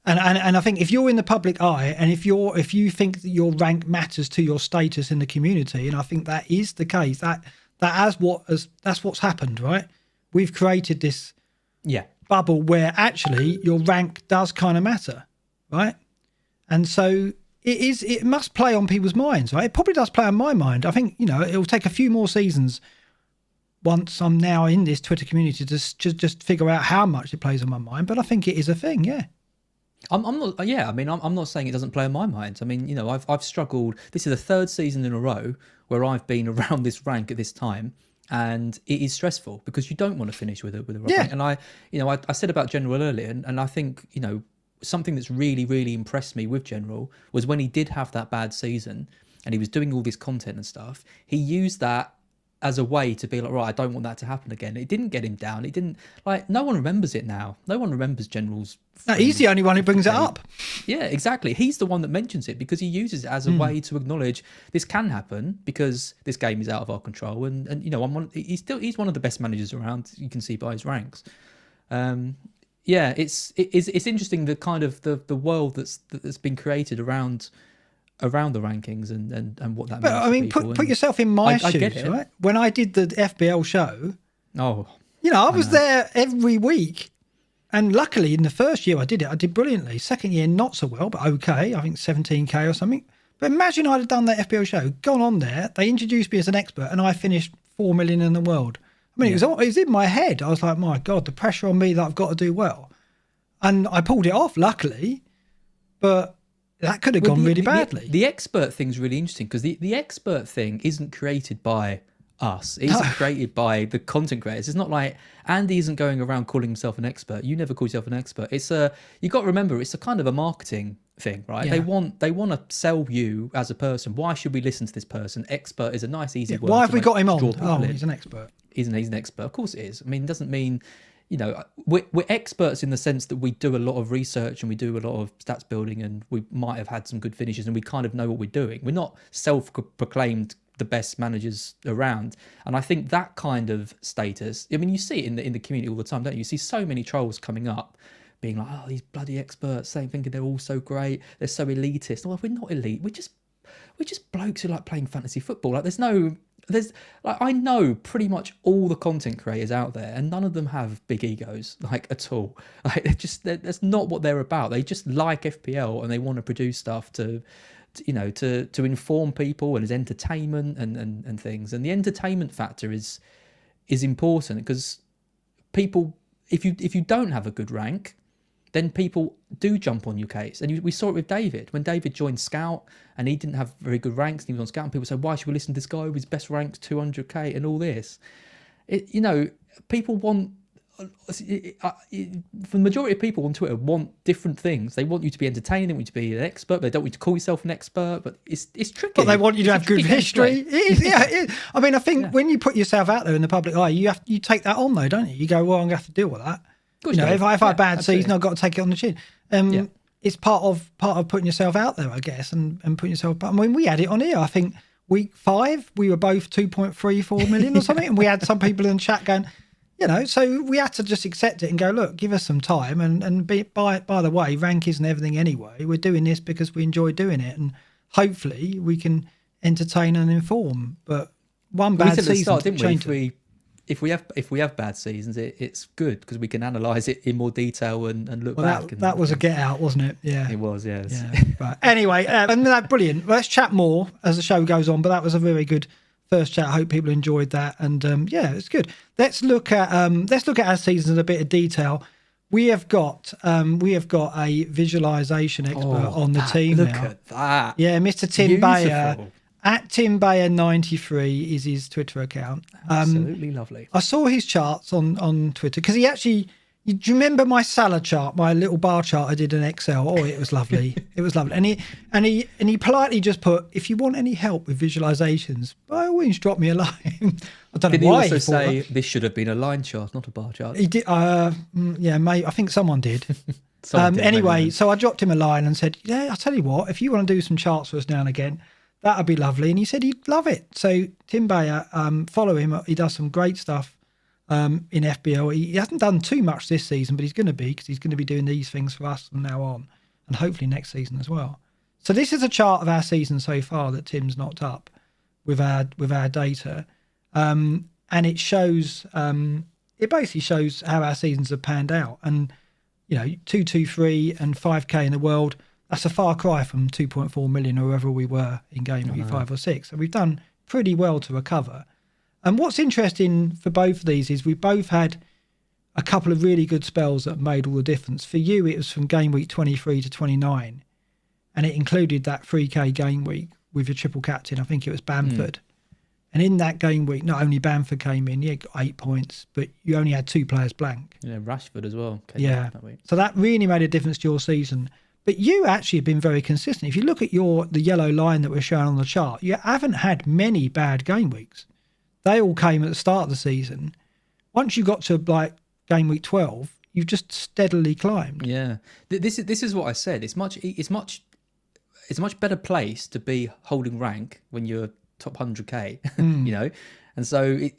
And I think if you're in the public eye, and if you think that your rank matters to your status in the community, and I think that is the case, that's what's happened, right? We've created this bubble where actually your rank does kind of matter, right? And so it must play on people's minds, right? It probably does play on my mind. I think it'll take a few more seasons once I'm now in this Twitter community to just figure out how much it plays on my mind. But I think it is a thing, yeah. I'm not. Yeah, I mean, I'm not saying it doesn't play on my mind. I mean, I've struggled. This is the third season in a row where I've been around this rank at this time, and it is stressful because you don't want to finish with a rank. And I said about General earlier, and I think something that's really, really impressed me with General was when he did have that bad season and he was doing all this content and stuff. He used that as a way to be like, right, I don't want that to happen again. It didn't get him down. It didn't, no one remembers it now. No one remembers General's. No, he's the only one who brings it up. Yeah, exactly. He's the one that mentions it because he uses it as a way to acknowledge this can happen because this game is out of our control. And he's one of the best managers around. You can see by his ranks. It's interesting the kind of the world that's been created around the rankings and what that means. But I mean, put yourself in my shoes, right? When I did the FBL show, I was there every week, and luckily in the first year I did brilliantly. Second year not so well, but okay, I think 17k or something. But imagine I'd have done that FBL show, gone on there, they introduced me as an expert, and I finished 4 million in the world. I mean, it was in my head. I was like, my God, the pressure on me that I've got to do well, and I pulled it off, luckily, but. That could have gone really badly. The expert thing's really interesting because the expert thing isn't created by us. It isn't created by the content creators. It's not like Andy isn't going around calling himself an expert. You never call yourself an expert. You got to remember, it's a kind of a marketing thing, right? Yeah. They want to sell you as a person. Why should we listen to this person? Expert is a nice, easy word. Why have we got him on? Oh, he's an expert. He's an expert. Of course it is. I mean, it doesn't mean... we're experts in the sense that we do a lot of research and we do a lot of stats building, and we might have had some good finishes and we kind of know what we're doing. We're not self-proclaimed the best managers around. And I think that kind of status, I mean, you see it in the community all the time, don't you? You see so many trolls coming up being like, oh, these bloody experts, thinking they're all so great, they're so elitist. Well, we're not elite. we're just blokes who like playing fantasy football. Like there's like, I know pretty much all the content creators out there, and none of them have big egos, like, at all. Like, that's not what they're about. They just like FPL and they want to produce stuff to inform people and as entertainment and things. And the entertainment factor is important, because people, if you don't have a good rank, then people do jump on your case. And we saw it with David. When David joined Scout and he didn't have very good ranks and he was on Scout, and people say, why should we listen to this guy with his best ranks, 200k and all this? People want... the majority of people on Twitter want different things. They want you to be entertaining, they want you to be an expert, but they don't want you to call yourself an expert. But it's tricky. But they want you to have good history. It is, yeah. It is. I mean, I think when you put yourself out there in the public eye, you take that on though, don't you? You go, well, I'm going to have to deal with that. If I have a bad season, I've got to take it on the chin. It's part of putting yourself out there, I guess, and putting yourself. I mean, we had it on here. I think week 5, we were both 2.34 million or something, and we had some people in the chat going, so we had to just accept it and go, look, give us some time, and by the way, rank isn't everything anyway. We're doing this because we enjoy doing it, and hopefully we can entertain and inform. But one bad season, start, didn't we? If we have bad seasons, it's good because we can analyse it in more detail and look back. That was a get out, wasn't it? Yeah, it was. Yes. Yeah. But anyway, brilliant. Let's chat more as the show goes on. But that was a very good first chat. I hope people enjoyed that, and it's good. Let's look at our seasons in a bit of detail. We have got a visualization expert on the team now. Look at that. Yeah, Mr. Tim Bayer. At Tim Bayer 93 is his Twitter account. Absolutely lovely. I saw his charts on Twitter because he actually. Do you remember my salad chart, my little bar chart I did in Excel? Oh, it was lovely. It was lovely. And he politely just put, if you want any help with visualizations, by all means drop me a line. I don't know why. Did he also say this should have been a line chart, not a bar chart? He did. Mate, I think someone did. Anyway, so I dropped him a line and said, yeah, I'll tell you what, if you want to do some charts for us now and again, that'd be lovely. And he said he'd love it. So Tim Bayer, follow him. He does some great stuff. In FPL. He hasn't done too much this season, but he's going to be, because he's going to be doing these things for us from now on, and hopefully next season as well. So this is a chart of our season so far that Tim's knocked up with our data, and it shows it basically shows how our seasons have panned out. And 223 and 5k in the world, that's a far cry from 2.4 million or wherever we were in Gameweek 5 or 6. So we've done pretty well to recover. And what's interesting for both of these is we both had a couple of really good spells that made all the difference. For you, it was from game week 23 to 29, and it included that 3k game week with your triple captain. I think it was Bamford. And in that game week, not only Bamford came in, he got 8 points, but you only had 2 players blank. Yeah, Rashford as well. That week. So that really made a difference to your season. But you actually have been very consistent. If you look at the yellow line that we're showing on the chart, you haven't had many bad game weeks. They all came at the start of the season. Once you got to game week 12, you've just steadily climbed. Yeah, this is what I said. It's a much better place to be holding rank when you're top 100k. And so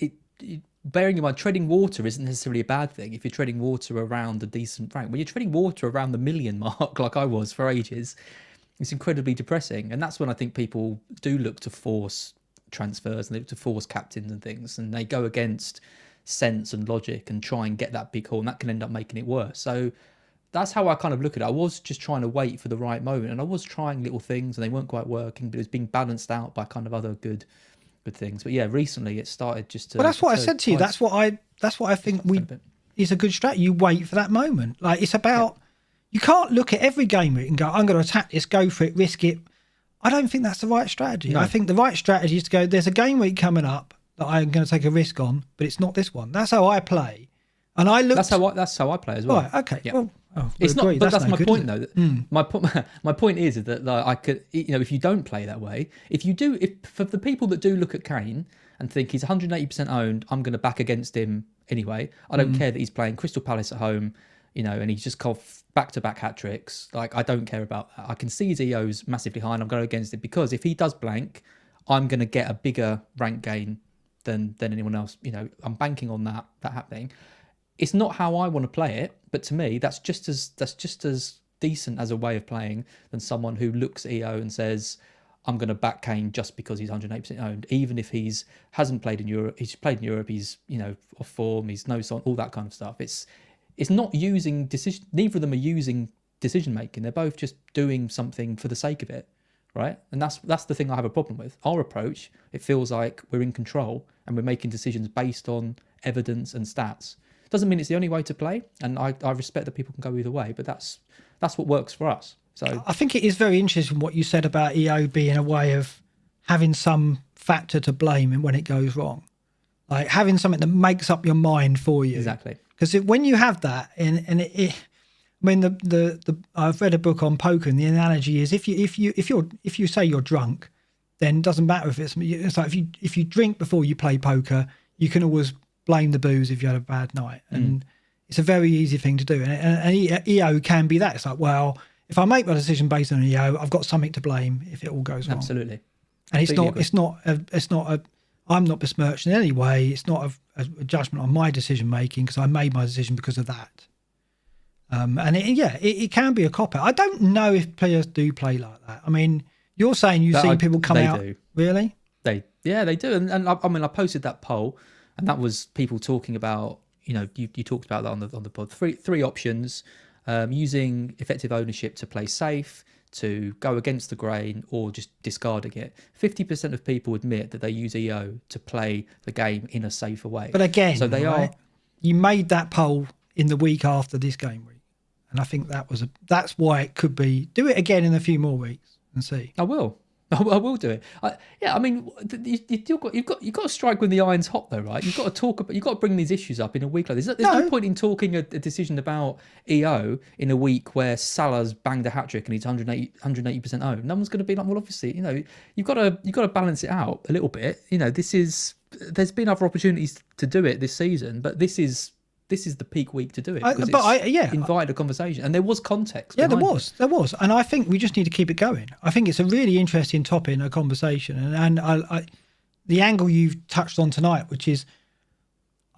bearing in mind, treading water isn't necessarily a bad thing if you're treading water around a decent rank. When you're treading water around the million mark, like I was for ages, it's incredibly depressing. And that's when I think people do look to force transfers and they look to force captains and things, and they go against sense and logic and try and get that big haul, and that can end up making it worse. So that's how I kind of look at it. I was just trying to wait for the right moment, and I was trying little things and they weren't quite working, but it was being balanced out by kind of other good things. But yeah, recently it started just to... Well, that's what I said to you. That's what I think is a good strategy. You wait for that moment. Like, it's about... Yeah. You can't look at every game week and go, I'm going to attack this, go for it, risk it. I don't think that's the right strategy. No. I think the right strategy is to go, there's a game week coming up that I'm going to take a risk on, but it's not this one. That's how I play. And I look. That's how I play as well. Right, okay. Yeah. Well, it's not, but that's my point though. My point is that I could, if you don't play that way, if for the people that do look at Kane and think he's 180% owned, I'm going to back against him anyway. I don't care that he's playing Crystal Palace at home, and he's just called back-to-back hat-tricks. Like, I don't care about that. I can see his EO's massively high and I'm going against it because if he does blank, I'm going to get a bigger rank gain than anyone else. I'm banking on that happening. It's not how I want to play it, but to me, that's just as decent as a way of playing than someone who looks at EO and says, I'm going to back Kane just because he's 108% owned, even if hasn't played in Europe. He's played in Europe. He's off form. He's no son, all that kind of stuff. It's not using decision. Neither of them are using decision making. They're both just doing something for the sake of it, right? And that's the thing I have a problem with. Our approach, it feels like we're in control and we're making decisions based on evidence and stats. Doesn't mean it's the only way to play, and I respect that people can go either way, but that's what works for us. So I think it is very interesting what you said about EO being a way of having some factor to blame when it goes wrong, like having something that makes up your mind for you. Exactly. Because when you have that, I mean, I've read a book on poker, and the analogy is if you say you're drunk, then it doesn't matter if it's like if you drink before you play poker, you can always blame the booze if you had a bad night, and it's a very easy thing to do. And EO can be that. It's like, well, if I make my decision based on EO, I've got something to blame if it all goes wrong. Absolutely. And it's not I'm not besmirched in any way. It's not a judgment on my decision making because I made my decision because of that. And it can be a cop-out. I don't know if players do play like that. I mean, you're saying you've seen people come out. Do. Really? They do. And I mean, I posted that poll, and that was people talking about, you talked about that on the pod. Three options: using effective ownership to play safe, to go against the grain, or just discarding it. 50% of people admit that they use EO to play the game in a safer way. But again, so you made that poll in the week after this game week, and I think that's why it could be. Do it again in a few more weeks and see. I will do it. I mean, you've got to strike when the iron's hot, though, right? You've got to bring these issues up in a week like this. There's no point in talking a decision about EO in a week where Salah's banged a hat trick and he's 180% owned. No one's going to be like, well, obviously, you've got to balance it out a little bit. There's been other opportunities to do it this season, but this is the peak week to do it because invited a conversation, and there was context. Yeah, there was, and I think we just need to keep it going. I think it's a really interesting topic and a conversation, and I the angle you've touched on tonight, which is,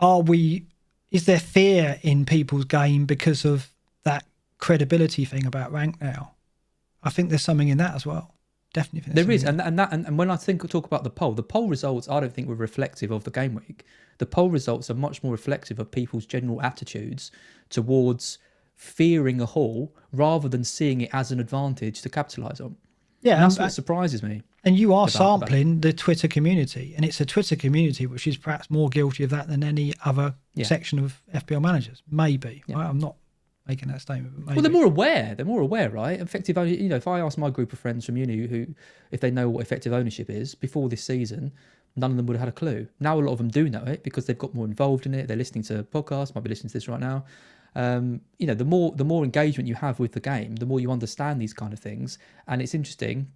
is there fear in people's game because of that credibility thing about rank now? I think there's something in that as well. Definitely think there is, and when I talk about the poll results, I don't think were reflective of the game week. The poll results are much more reflective of people's general attitudes towards fearing a haul rather than seeing it as an advantage to capitalise on. Yeah, and that's what surprises me. And you are sampling the Twitter community, and it's a Twitter community which is perhaps more guilty of that than any other section of FPL managers. Maybe. Yeah. I'm not making that statement, but maybe. Well, they're more aware, right? Effective, if I ask my group of friends from uni who, if they know what effective ownership is before this season, none of them would have had a clue. Now a lot of them do know it because they've got more involved in it. They're listening to podcasts, might be listening to this right now. The more engagement you have with the game, the more you understand these kind of things, and it's interesting.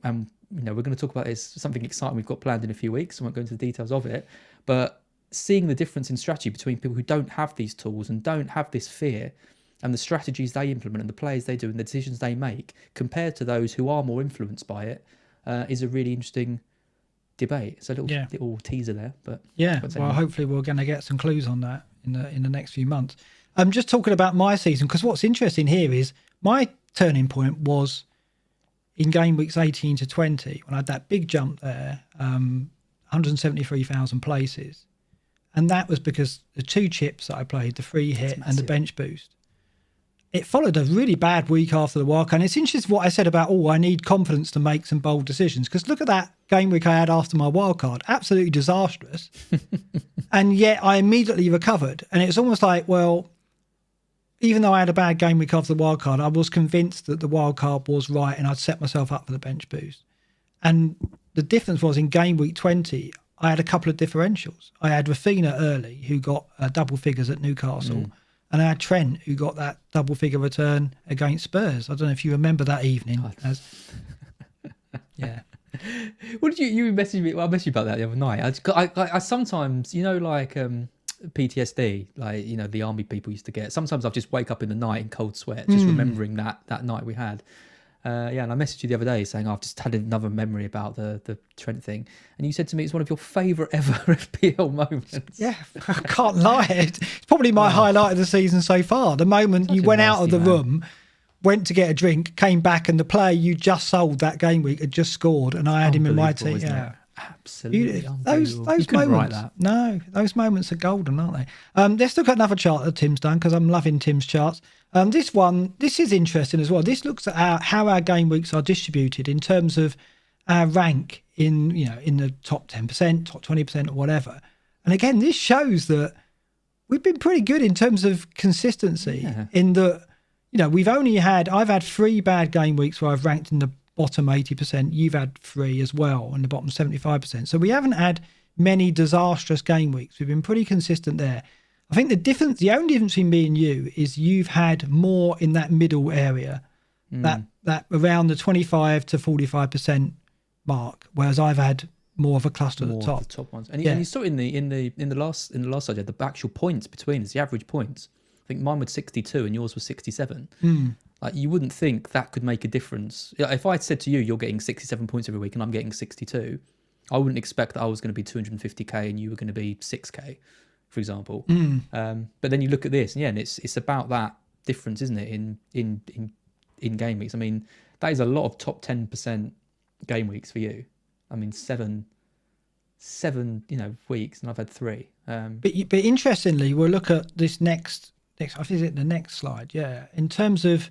We're going to talk about this, something exciting we've got planned in a few weeks. I won't go into the details of it, but seeing the difference in strategy between people who don't have these tools and don't have this fear, and the strategies they implement and the plays they do and the decisions they make compared to those who are more influenced by it, is a really interesting debate. It's a little teaser there, but hopefully we're going to get some clues on that in the next few months. I'm just talking about my season because what's interesting here is my turning point was in game weeks 18 to 20 when I had that big jump there, 173,000 places, and that was because the two chips that I played, the free hit and the bench boost. It followed a really bad week after the wildcard. And it's interesting what I said about, I need confidence to make some bold decisions. Because look at that game week I had after my wildcard. Absolutely disastrous. And yet I immediately recovered. And it's almost like, well, even though I had a bad game week after the wildcard, I was convinced that the wildcard was right and I'd set myself up for the bench boost. And the difference was in game week 20, I had a couple of differentials. I had Rafinha early, who got double figures at Newcastle. And I had Trent, who got that double-figure return against Spurs. I don't know if you remember that evening. Yeah. What did you message me? Well, I messaged you about that the other night. I sometimes, like PTSD, like the army people used to get. Sometimes I'll just wake up in the night in cold sweat, just remembering that night we had. And I messaged you the other day saying I've just had another memory about the Trent thing, and you said to me it's one of your favourite ever FPL moments. Yeah, I can't lie. It's probably my highlight of the season so far. The moment you went out of the room went to get a drink, came back, and the player you just sold that game week had just scored, and I had him in my team. Yeah, absolutely. Those moments. No, those moments are golden, aren't they? Let's look at another chart that Tim's done, because I'm loving Tim's charts. This is interesting as well. This looks at how our game weeks are distributed in terms of our rank in the top 10%, top 20%, or whatever. And again, this shows that we've been pretty good in terms of consistency. In that, I've had 3 bad game weeks where I've ranked in the bottom 80%. You've had 3 as well in the bottom 75%. So we haven't had many disastrous game weeks. We've been pretty consistent there. I think the only difference between me and you is you've had more in that middle area, that around the 25 to 45% mark, whereas I've had more of a cluster at the top. The top ones, and you saw in the last side, the actual points between us, the average points. I think mine was 62 and yours was 67. Like, you wouldn't think that could make a difference. If I said to you, you're getting 67 points every week and I'm getting 62, I wouldn't expect that I was going to be 250k and you were going to be 6k, for example. But then you look at this, and it's about that difference, isn't it? In game weeks. I mean, that is a lot of top 10% game weeks for you. I mean, seven weeks, and I've had 3. But interestingly, we'll look at this next. I think it's the next slide. Yeah, in terms of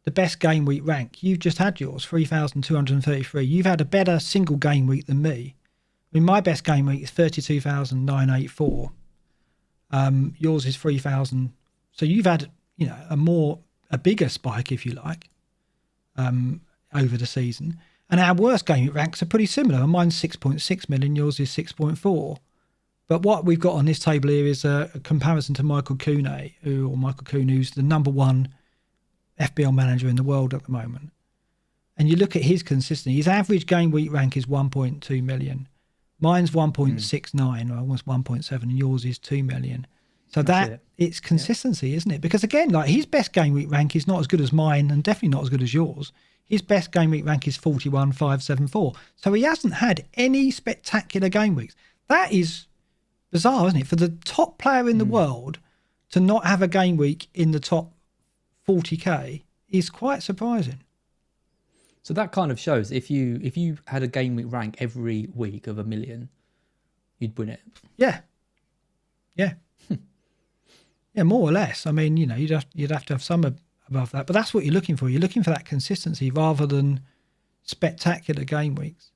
the best game week rank, you've just had yours 3,233. You've had a better single game week than me. I mean, my best game week is 32,984. Yours is 3,000. So you've had a bigger spike, if you like, over the season. And our worst game week ranks are pretty similar. Mine's 6.6 million, yours is 6.4. But what we've got on this table here is a comparison to Michael Kuhn, who's the number 1 FPL manager in the world at the moment. And you look at his consistency. His average game week rank is 1.2 million. Mine's 1.69, or almost 1.7, and yours is 2 million. So it's consistency, isn't it? Because again, like, his best game week rank is not as good as mine, and definitely not as good as yours. His best game week rank is 41,574. So he hasn't had any spectacular game weeks. That is bizarre, isn't it? For the top player in the world to not have a game week in the top 40k is quite surprising. So that kind of shows if you had a game week rank every week of 1 million, you'd win it. Yeah, more or less. I mean, you'd have to have some above that, but that's what you're looking for. You're looking for that consistency rather than spectacular game weeks.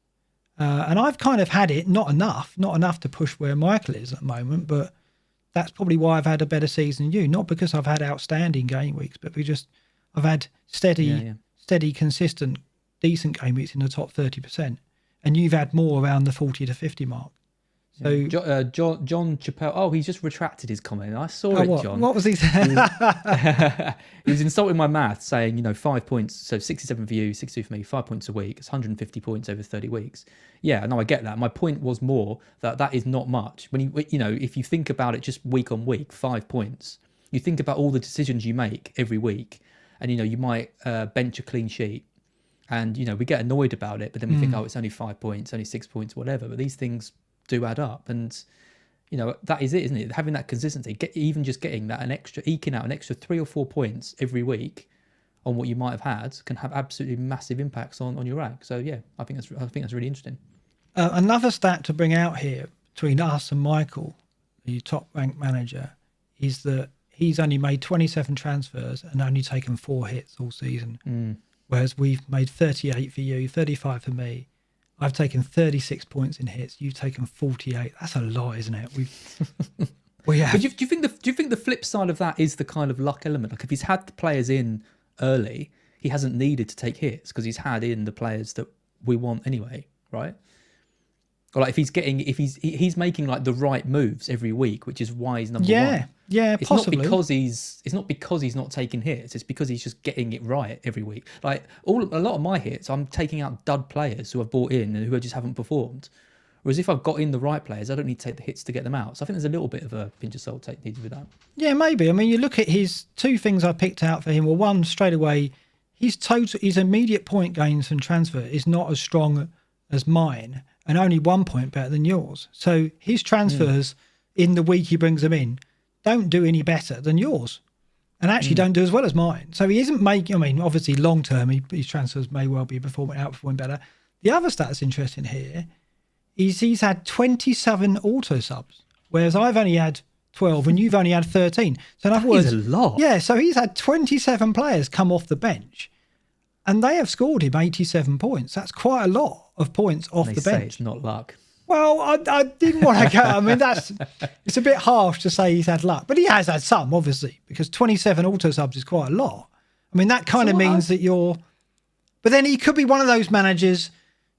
And I've kind of had it, not enough to push where Michael is at the moment, but that's probably why I've had a better season than you. Not because I've had outstanding game weeks, but because I've had steady, consistent, decent game weeks in the top 30%. And you've had more around the 40 to 50 mark. So John Chappelle. Oh, he's just retracted his comment. I saw it, what? John. What was he saying? He was insulting my math, saying 5 points. So 67 for you, 62 for me. 5 points a week. It's 150 points over 30 weeks. Yeah, no, I get that. My point was more that is not much. When if you think about it, just week on week, 5 points. You think about all the decisions you make every week, and you might bench a clean sheet, and we get annoyed about it, but then we think, oh, it's only 5 points, only 6 points, whatever. But these things do add up, and that is it, isn't it? Having that consistency, getting that eking out an extra 3 or 4 points every week on what you might have had can have absolutely massive impacts on your rank. So yeah, I think that's really interesting. Another stat to bring out here between us and Michael, the top ranked manager, is that he's only made 27 transfers and only taken 4 hits all season, whereas we've made 38 for you, 35 for me. I've taken 36 points in hits. You've taken 48. That's a lot, isn't it? We have. But do you think the flip side of that is the kind of luck element? Like, if he's had the players in early, he hasn't needed to take hits because he's had in the players that we want anyway, right? Or like if he's making like the right moves every week, which is why he's number one. Yeah, it's possibly. It's not because he's not taking hits. It's because he's just getting it right every week. Like a lot of my hits, I'm taking out dud players who I've bought in and who just haven't performed. Whereas if I've got in the right players, I don't need to take the hits to get them out. So I think there's a little bit of a pinch of salt needed with that. Yeah, maybe. I mean, you look at his 2 things I picked out for him. Well, one, straight away, his immediate point gains from transfer is not as strong as mine, and only 1 point better than yours. So his transfers in the week he brings them in don't do any better than yours. and actually don't do as well as mine. So he isn't making, I mean, obviously long term, his transfers may well be outperforming better. The other stat that's interesting here is he's had 27 auto subs, whereas I've only had 12 and you've only had 13. So in other words, a lot. Yeah, so he's had 27 players come off the bench and they have scored him 87 points. That's quite a lot of points off the bench. Say it's not luck. Well, I didn't want to go. I mean, it's a bit harsh to say he's had luck, but he has had some, obviously, because 27 auto subs is quite a lot. I mean, that kind of means that but then he could be one of those managers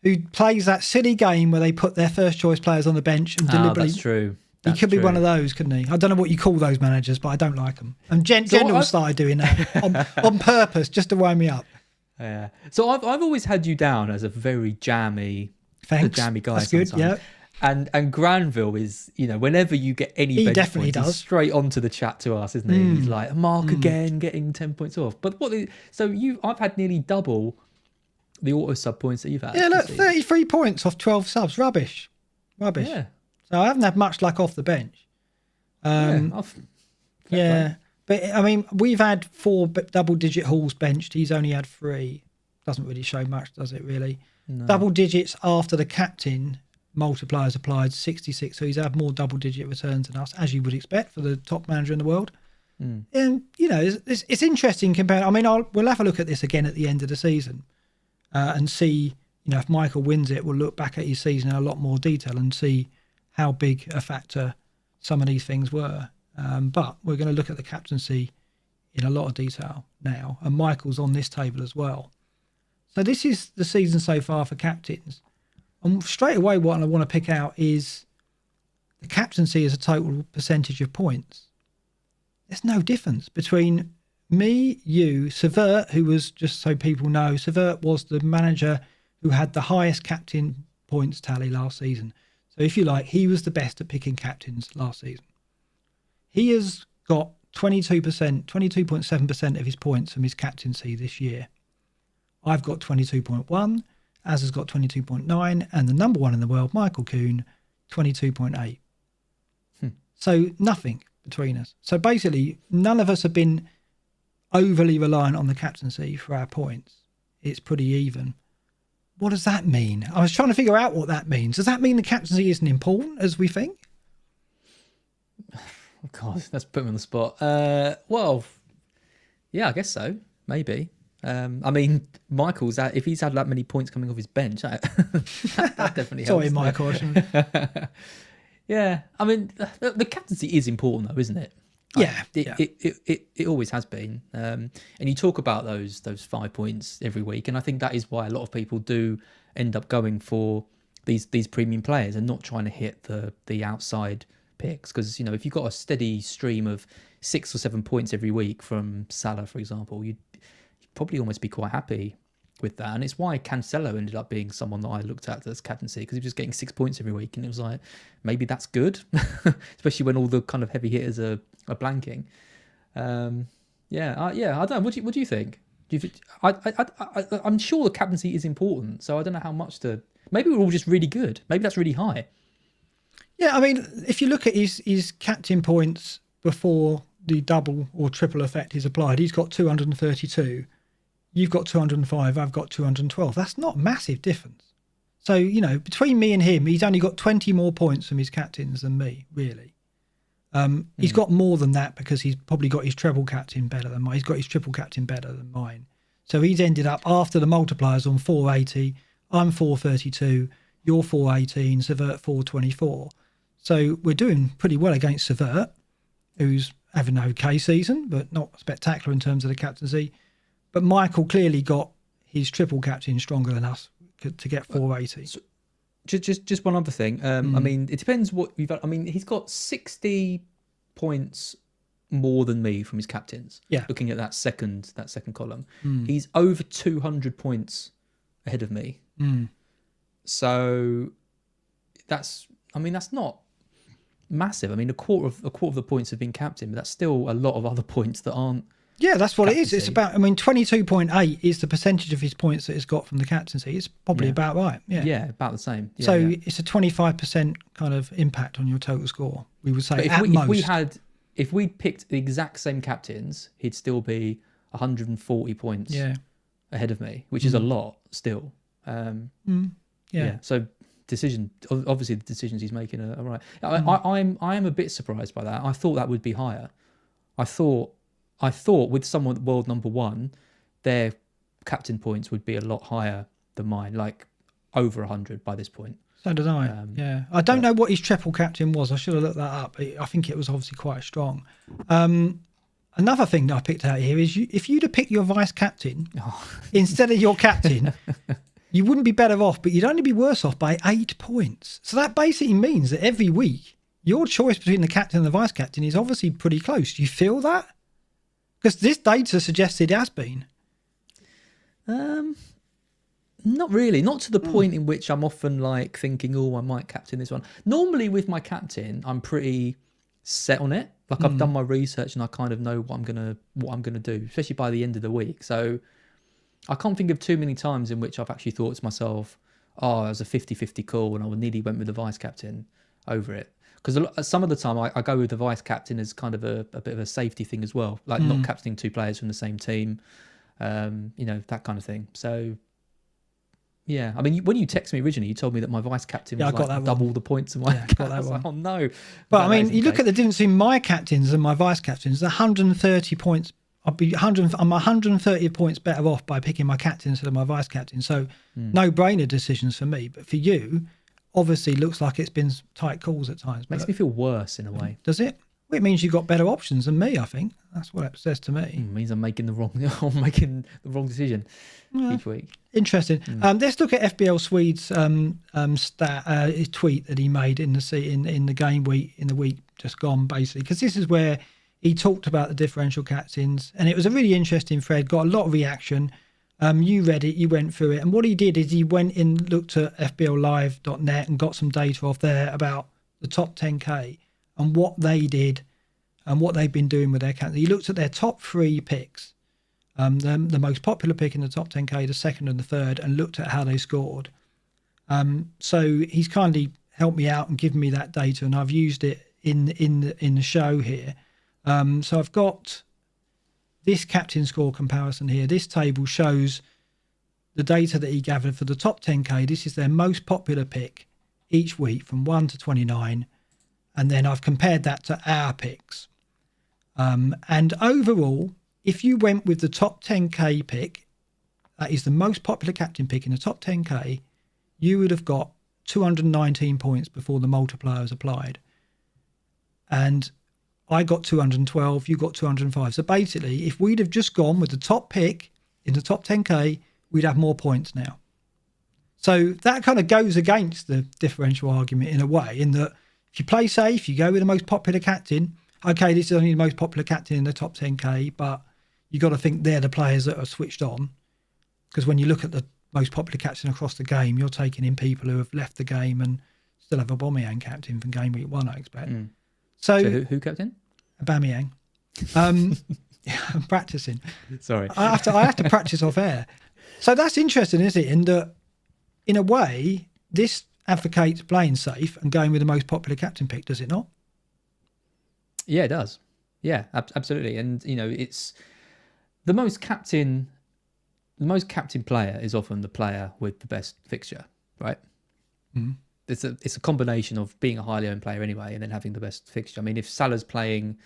who plays that silly game where they put their first choice players on the bench and deliberately. That's true. He could be one of those, couldn't he? I don't know what you call those managers, but I don't like them. And General started doing that on purpose just to wind me up. Yeah. So I've always had you down as a very jammy. Thanks. The jammy guy. That's good. Yeah. And Granville is, whenever you get any he bench definitely points, does. He's straight onto the chat to us, isn't he? He's like, Mark again, getting 10 points off. But I've had nearly double the auto sub points that you've had. Yeah, look, 33 points off 12 subs. Rubbish. Yeah. So I haven't had much luck off the bench. Yeah. But I mean, we've had 4 double-digit hauls benched. He's only had 3. Doesn't really show much, does it? Really? No. Double digits after the captain multipliers applied, 66. So he's had more double-digit returns than us, as you would expect for the top manager in the world. And it's interesting compared. I mean, we'll have a look at this again at the end of the season and see. If Michael wins it, we'll look back at his season in a lot more detail and see how big a factor some of these things were. But we're going to look at the captaincy in a lot of detail now. And Michael's on this table as well. So this is the season so far for captains. And straight away, what I want to pick out is the captaincy as a total percentage of points. There's no difference between me, you, Severt, who was, just so people know, Severt was the manager who had the highest captain points tally last season. So if you like, he was the best at picking captains last season. He has got 22.7% of his points from his captaincy this year. I've got 22.1, Az has got 22.9, and the number one in the world, Michael Kuhn, 22.8. So nothing between us. So basically, none of us have been overly reliant on the captaincy for our points. It's pretty even. What does that mean? I was trying to figure out what that means. Does that mean the captaincy isn't important as we think? Oh God, that's put me on the spot. Well, yeah, I guess so. Maybe. I mean, Michael's if he's had that many points coming off his bench, that definitely helps. Sorry, Michael. Yeah, I mean, the captaincy is important, though, isn't it? Yeah, it always has been. And you talk about those 5 points every week, and I think that is why a lot of people do end up going for these premium players and not trying to hit the outside picks, because if you've got a steady stream of 6 or 7 points every week from Salah, for example, you'd probably almost be quite happy with that. And it's why Cancelo ended up being someone that I looked at as captaincy, because he was just getting 6 points every week, and it was like, maybe that's good, especially when all the kind of heavy hitters are blanking. I don't know. What do you think? I'm sure the captaincy is important, so I don't know how much to. Maybe we're all just really good. Maybe that's really high. Yeah, I mean, if you look at his captain points before the double or triple effect is applied, he's got 232. You've got 205. I've got 212. That's not a massive difference. So, between me and him, he's only got 20 more points from his captains than me, really. He's got more than that because he's probably got his treble captain better than mine. He's got his triple captain better than mine. So he's ended up, after the multipliers, on 480. I'm 432. You're 418. Severt 424. So we're doing pretty well against Severt, who's having an okay season, but not spectacular in terms of the captaincy. But Michael clearly got his triple captain stronger than us to get 480. So just one other thing. I mean, it depends what you've got. I mean, he's got 60 points more than me from his captains. Yeah. Looking at that second column, he's over 200 points ahead of me. So that's not massive. I mean, a quarter of the points have been captain, but that's still a lot of other points that aren't. Yeah, that's what captaincy. It is. It's about, 22.8 is the percentage of his points that he's got from the captaincy. It's probably about right. Yeah, about the same. Yeah, so it's a 25% kind of impact on your total score, we would say, if we if we'd picked the exact same captains, he'd still be 140 points ahead of me, which is a lot still. So obviously the decisions he's making are right. I am a bit surprised by that. I thought that would be higher. I thought with someone world number 1, their captain points would be a lot higher than mine, like over 100 by this point. So did I. I don't know what his treble captain was. I should have looked that up. I think it was obviously quite strong. Another thing that I picked out here is if you'd have picked your vice captain instead of your captain, you wouldn't be better off, but you'd only be worse off by 8 points. So that basically means that every week, your choice between the captain and the vice captain is obviously pretty close. Do you feel that? Because this data suggests it has been. Not really. Not to the point in which I'm often like thinking, oh, I might captain this one. Normally with my captain, I'm pretty set on it. Like I've done my research and I kind of know what I'm gonna do, especially by the end of the week. So I can't think of too many times in which I've actually thought to myself, oh, it was a 50-50 call and I nearly went with the vice captain over it. Because some of the time I go with the vice captain as kind of a bit of a safety thing as well, like not captaining 2 players from the same team, that kind of thing. So yeah, I mean, when you texted me originally, you told me that my vice captain was like double the points of my. Yeah, got that one. Like, oh no! But I mean, you look at the difference between my captains and my vice captains. 130 points. I'm 130 points better off by picking my captain instead of my vice captain. So no-brainer decisions for me. But for you, obviously, looks like it's been tight calls at times. Makes me feel worse in a way. Does it? Well, it means you've got better options than me. I think that's what it says to me. It means I'm making the wrong decision each week. Interesting. Let's look at FBL Swede's his tweet that he made in the game week in the week just gone, basically, because this is where he talked about the differential captains, and it was a really interesting thread. Got a lot of reaction. You read it, you went through it, and what he did is he went in, looked at FBLLive.net and got some data off there about the top 10k and what they did and what they've been doing with their captains. He looked at their top 3 picks. The most popular pick in the top 10k, the second and the third, and looked at how they scored. So he's kindly helped me out and given me that data, and I've used it in the show here. So I've got this captain score comparison here. This table shows the data that he gathered for the top 10k. This is their most popular pick each week from 1 to 29, and then I've compared that to our picks. And overall, if you went with the top 10k pick, that is the most popular captain pick in the top 10k, you would have got 219 points before the multiplier was applied. And I got 212, you got 205. So basically, if we'd have just gone with the top pick in the top 10k, we'd have more points now. So that kind of goes against the differential argument in a way, in that if you play safe, you go with the most popular captain. Okay, this is only the most popular captain in the top 10k, but you got to think they're the players that are switched on. Because when you look at the most popular captain across the game, you're taking in people who have left the game and still have a Aubameyang captain from game week 1, I expect. So who captain? Aubameyang. I'm practicing. Sorry. I have to practice off air. So that's interesting, isn't it? In that, in a way, this advocates playing safe and going with the most popular captain pick, does it not? Yeah, it does. Yeah, absolutely. And it's the most captain player is often the player with the best fixture, right? It's a combination of being a highly owned player anyway, and then having the best fixture. I mean, if Salah's playing,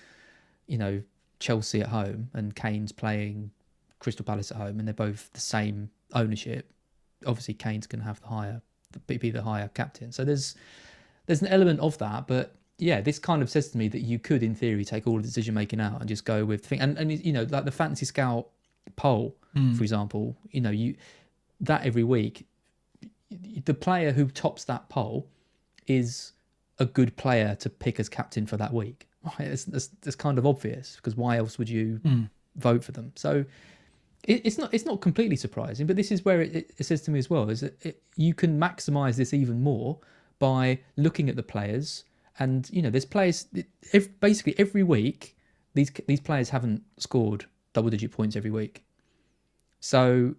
Chelsea at home and Kane's playing Crystal Palace at home, and they're both the same ownership, obviously Kane's going to have be the higher captain. So there's an element of that, but yeah, this kind of says to me that you could, in theory, take all the decision making out and just go with the thing. And like the Fantasy Scout poll, for example, that every week, the player who tops that poll is a good player to pick as captain for that week. Right? It's kind of obvious, because why else would you vote for them? So it's not completely surprising, but this is where it says to me as well, is that you can maximize this even more by looking at the players. And there's players. Basically, every week, these players haven't scored double-digit points every week. So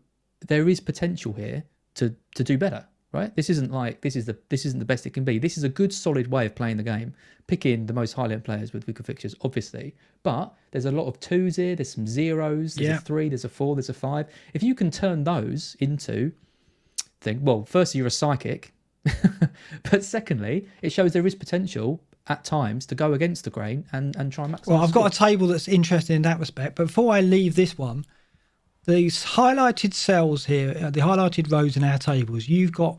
there is potential here to do better, right? This isn't the best it can be. This is a good, solid way of playing the game, picking the most highly players with good fixtures, obviously. But there's a lot of 2s here. There's some 0s. There's a 3. There's a 4. There's a 5. If you can turn those into firstly, you're a psychic, but secondly, it shows there is potential at times to go against the grain and try and maximize. Well, I've got a table that's interesting in that respect. But before I leave this one, these highlighted cells here, the highlighted rows in our tables, you've got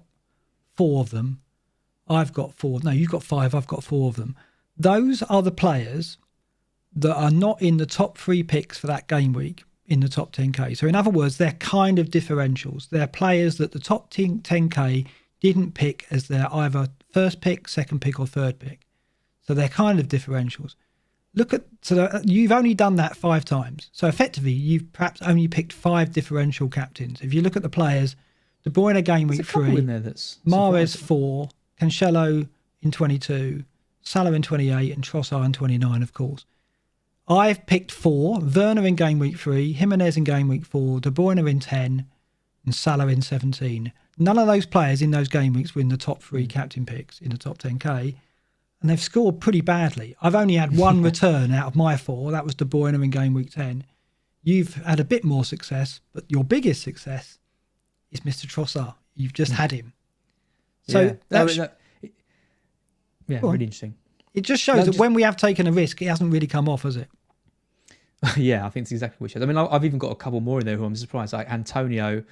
4 of them. I've got 4. No, you've got 5. I've got 4 of them. Those are the players that are not in the top 3 picks for that game week in the top 10K. So in other words, they're kind of differentials. They're players that the top 10K didn't pick as their either first pick, second pick or third pick. So they're kind of differentials. You've only done that 5 times. So effectively, you've perhaps only picked 5 differential captains. If you look at the players, De Bruyne game week 3, Mahrez 4, Cancelo in 22, Salah in 28, and Trossard in 29, of course. I've picked 4, Werner in game week 3, Jimenez in game week 4, De Bruyne in 10, and Salah in 17. None of those players in those game weeks were in the top 3 captain picks in the top 10K. And they've scored pretty badly. I've only had 1 return out of my 4. That was De Bruyne in game week 10. You've had a bit more success, but your biggest success is Mr. Trossard. You've just had him. So that's really interesting. It just shows that when we have taken a risk, it hasn't really come off, has it? Yeah, I think it's exactly what it shows. I mean, I've even got a couple more in there who I'm surprised. Like Antonio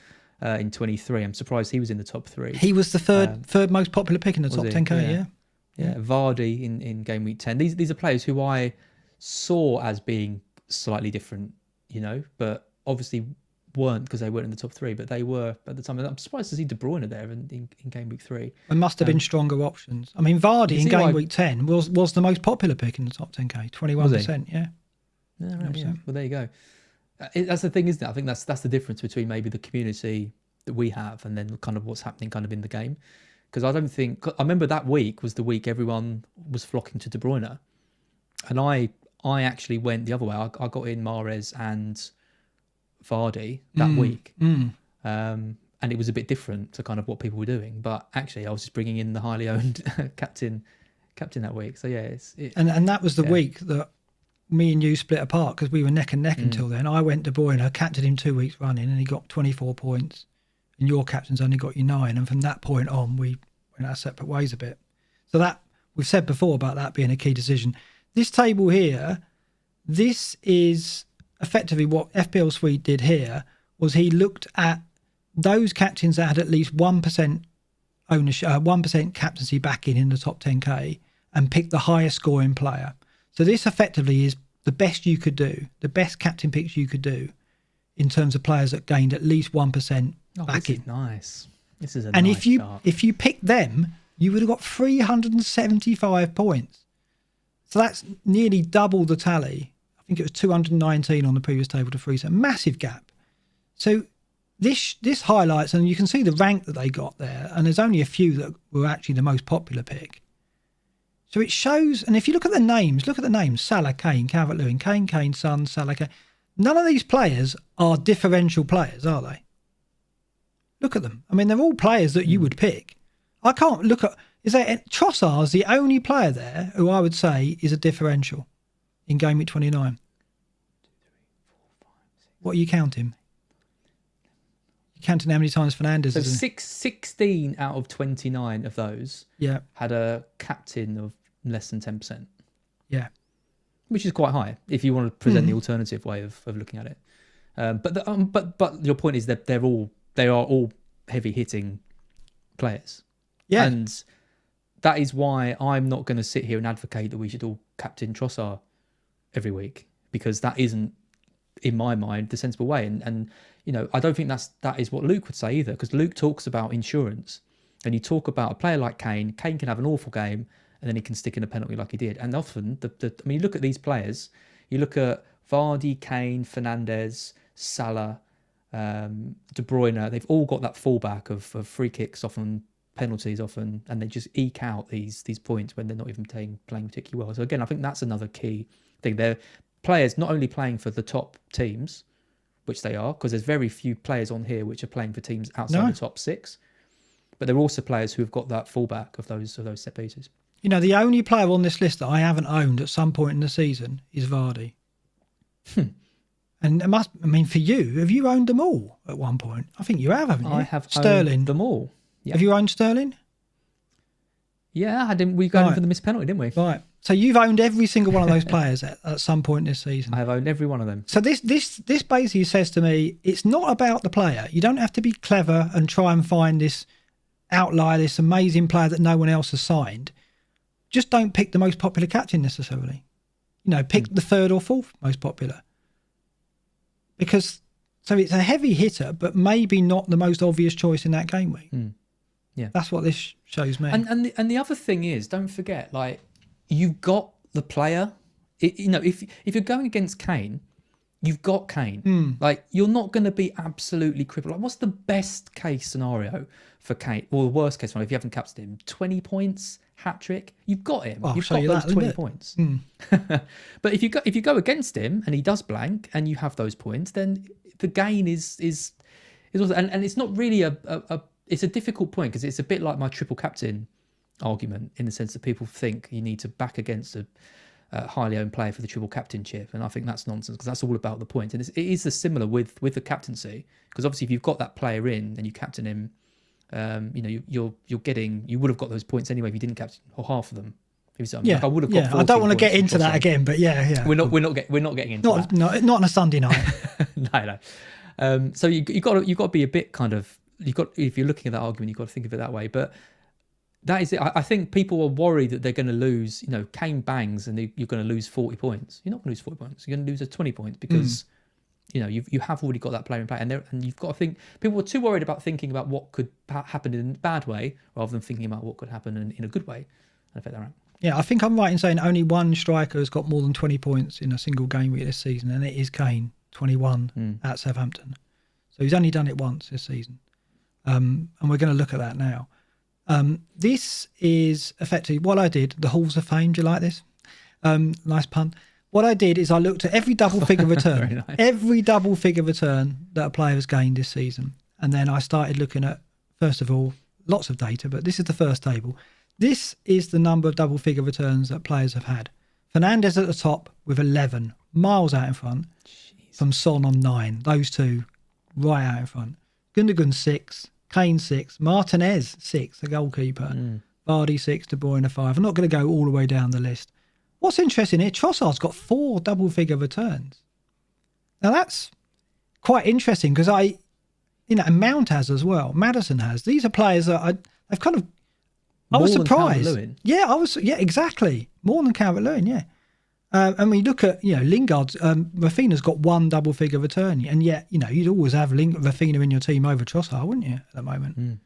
in 23. I'm surprised he was in the top 3. He was the third most popular pick in the top 10K, Yeah, Vardy in game week 10. These are players who I saw as being slightly different, but obviously weren't because they weren't in the top 3, but they were at the time. I'm surprised to see De Bruyne there in game week 3. There must have been stronger options. I mean, Vardy in game week 10 was the most popular pick in the top 10K, 21%, yeah. Yeah, right, yeah. Well, there you go. That's the thing, isn't it? I think that's the difference between maybe the community that we have and then kind of what's happening kind of in the game. Because I remember that week was the week everyone was flocking to De Bruyne. And I actually went the other way. I got in Mahrez and Vardy that week. And it was a bit different to kind of what people were doing. But actually, I was just bringing in the highly owned captain that week. So, yeah. And that was the week that me and you split apart because we were neck and neck until then. I went De Bruyne, I captained him 2 weeks running and he got 24 points. And your captain's only got you 9. And from that point on, we went our separate ways a bit. So that we've said before about that being a key decision. This table here, this is effectively what FPL Suite did here, was he looked at those captains that had at least 1% ownership, 1% captaincy backing in the top 10K and picked the highest scoring player. So this effectively is the best you could do, the best captain picks you could do in terms of players that gained at least 1% backing. This is nice. This is a and nice chart. if you picked them, you would have got 375 points. So that's nearly double the tally. I think it was 219 on the previous table to 3. So massive gap. So this highlights, and you can see the rank that they got there. And there's only a few that were actually the most popular pick. So it shows, and if you look at the names, Salah, Kane, Calvert-Lewin, Kane, Son, Salah, Kane. None of these players are differential players, are they? Look at them. I mean, they're all players that you would pick. I can't look at... Trossard's the only player there who I would say is a differential in game week 29. What are you counting? You're counting how many times Fernandes so is... 16 out of 29 of those had a captain of less than 10%. Yeah. Which is quite high if you want to present the alternative way of looking at it. But your point is that they are all heavy hitting players. Yeah. And that is why I'm not going to sit here and advocate that we should all captain Trossard every week, because that isn't, in my mind, the sensible way. And I don't think that is what Luke would say either, because Luke talks about insurance, and you talk about a player like Kane. Kane can have an awful game, and then he can stick in a penalty like he did. And often, you look at these players, you look at Vardy, Kane, Fernandes, Salah, De Bruyne, they've all got that fallback of free kicks, often penalties, often, and they just eke out these points when they're not even playing particularly well. So again, I think that's another key thing. They're players not only playing for the top teams, which they are, because there's very few players on here which are playing for teams outside the top 6, But there are also players who have got that fallback of those set pieces. You know, the only player on this list that I haven't owned at some point in the season is Vardy. And for you, have you owned them all at one point? I think you have, haven't you? I have Sterling. owned them all. Yep. Have you owned Sterling? Yeah, we got him for the missed penalty, didn't we? Right. So you've owned every single one of those players at some point this season. I have owned every one of them. So this basically says to me, it's not about the player. You don't have to be clever and try and find this outlier, this amazing player that no one else has signed. Just don't pick the most popular captain necessarily. You know, pick the third or fourth most popular. So it's a heavy hitter, but maybe not the most obvious choice in that game week. Yeah, that's what this shows me. And the other thing is, don't forget, like, you've got the player. If you're going against Kane, you've got Kane. Like, you're not going to be absolutely crippled. Like, what's the best case scenario for Kane, or the worst case scenario if you haven't captured him? 20 points, hat trick. You've got him. You've got those 20 points. But if you go against him and he does blank and you have those points, then the gain is also, and it's not really it's a difficult point, because it's a bit like my triple captain argument, in the sense that people think you need to back against a highly owned player for the triple captainship, and I think that's nonsense, because that's all about the points. And it is similar with the captaincy, because obviously if you've got that player in and you captain him, you would have got those points anyway if you didn't captain or half of them. Yeah, like I would have got. I don't want to get into that again, but we're not getting into that. Not on a Sunday night. No. So you got to be a bit kind of, if you're looking at that argument, you've got to think of it that way. But that is it. I think people are worried that they're going to lose. You know, Kane bangs and you're going to lose 40 points. You're not going to lose 40 points. You're going to lose 20 points because you have already got that player in play, and you've got to think. People are too worried about thinking about what could happen in a bad way rather than thinking about what could happen in a good way and affect their rank. Yeah, I think I'm right in saying only one striker has got more than 20 points in a single game week this season, and it is Kane, 21 at Southampton. So he's only done it once this season. And we're going to look at that now. This is effectively what I did, the Halls of Fame. Do you like this? Nice pun. What I did is I looked at every double figure return, nice. Every double figure return that a player has gained this season. And then I started looking at, first of all, lots of data, but this is the first table. This is the number of double figure returns that players have had. Fernandes at the top with 11, miles out in front. Jeez. From Son on 9. Those two right out in front. Gundogan 6, Kane 6, Martinez 6, the goalkeeper. Vardy 6, De Bruyne 5. I'm not going to go all the way down the list. What's interesting here, Trossard's got 4 double figure returns. Now that's quite interesting, because and Mount has as well. Maddison has. These are players that I've kind of, I was surprised. Yeah, exactly. More than Calvert-Lewin, yeah. And we look at, Lingard's, Rafinha's got 1 double figure return, and yet, you'd always have Rafinha in your team over Trossard, wouldn't you, at the moment?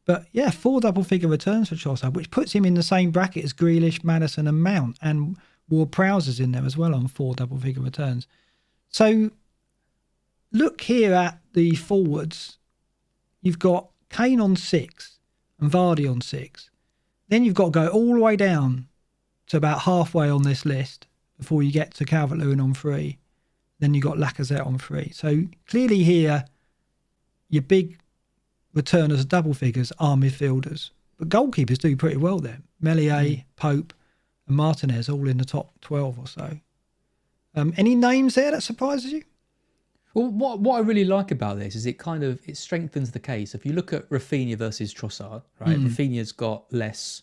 But yeah, 4 double figure returns for Trossard, which puts him in the same bracket as Grealish, Maddison and Mount, and Ward-Prowse's in there as well on 4 double figure returns. So look here at the forwards. You've got Kane on 6 and Vardy on 6. Then you've got to go all the way down to about halfway on this list before you get to Calvert-Lewin on 3. Then you've got Lacazette on 3. So clearly here, your big returners of double figures are midfielders. But goalkeepers do pretty well there. Meslier, Pope and Martinez all in the top 12 or so. Any names there that surprises you? Well, what I really like about this is it strengthens the case. If you look at Rafinha versus Trossard, right? Rafinha's got less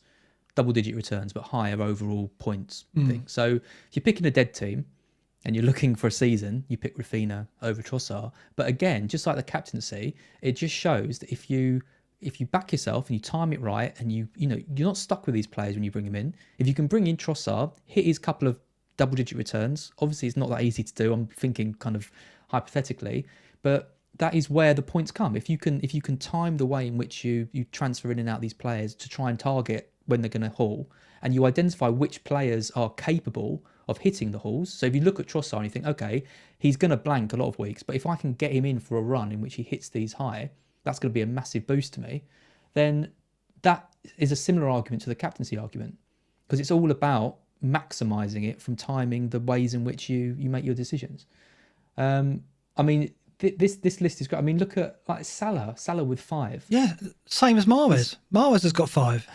double-digit returns but higher overall points thing. So if you're picking a dead team and you're looking for a season, you pick Rafinha over Trossard. But again, just like the captaincy, it just shows that if you back yourself and you time it right, and you're not stuck with these players when you bring them in. If you can bring in Trossard, hit his couple of double-digit returns. Obviously, it's not that easy to do. I'm thinking kind of hypothetically, but that is where the points come. If you can time the way in which you transfer in and out these players to try and target when they're going to haul, and you identify which players are capable of hitting the hauls. So if you look at Trossard and you think, okay, he's going to blank a lot of weeks, but if I can get him in for a run in which he hits these high, that's going to be a massive boost to me. Then that is a similar argument to the captaincy argument, because it's all about maximising it from timing the ways in which you make your decisions. this list is great. I mean, look at like Salah with 5. Yeah, same as Mahrez. Mahrez has got 5.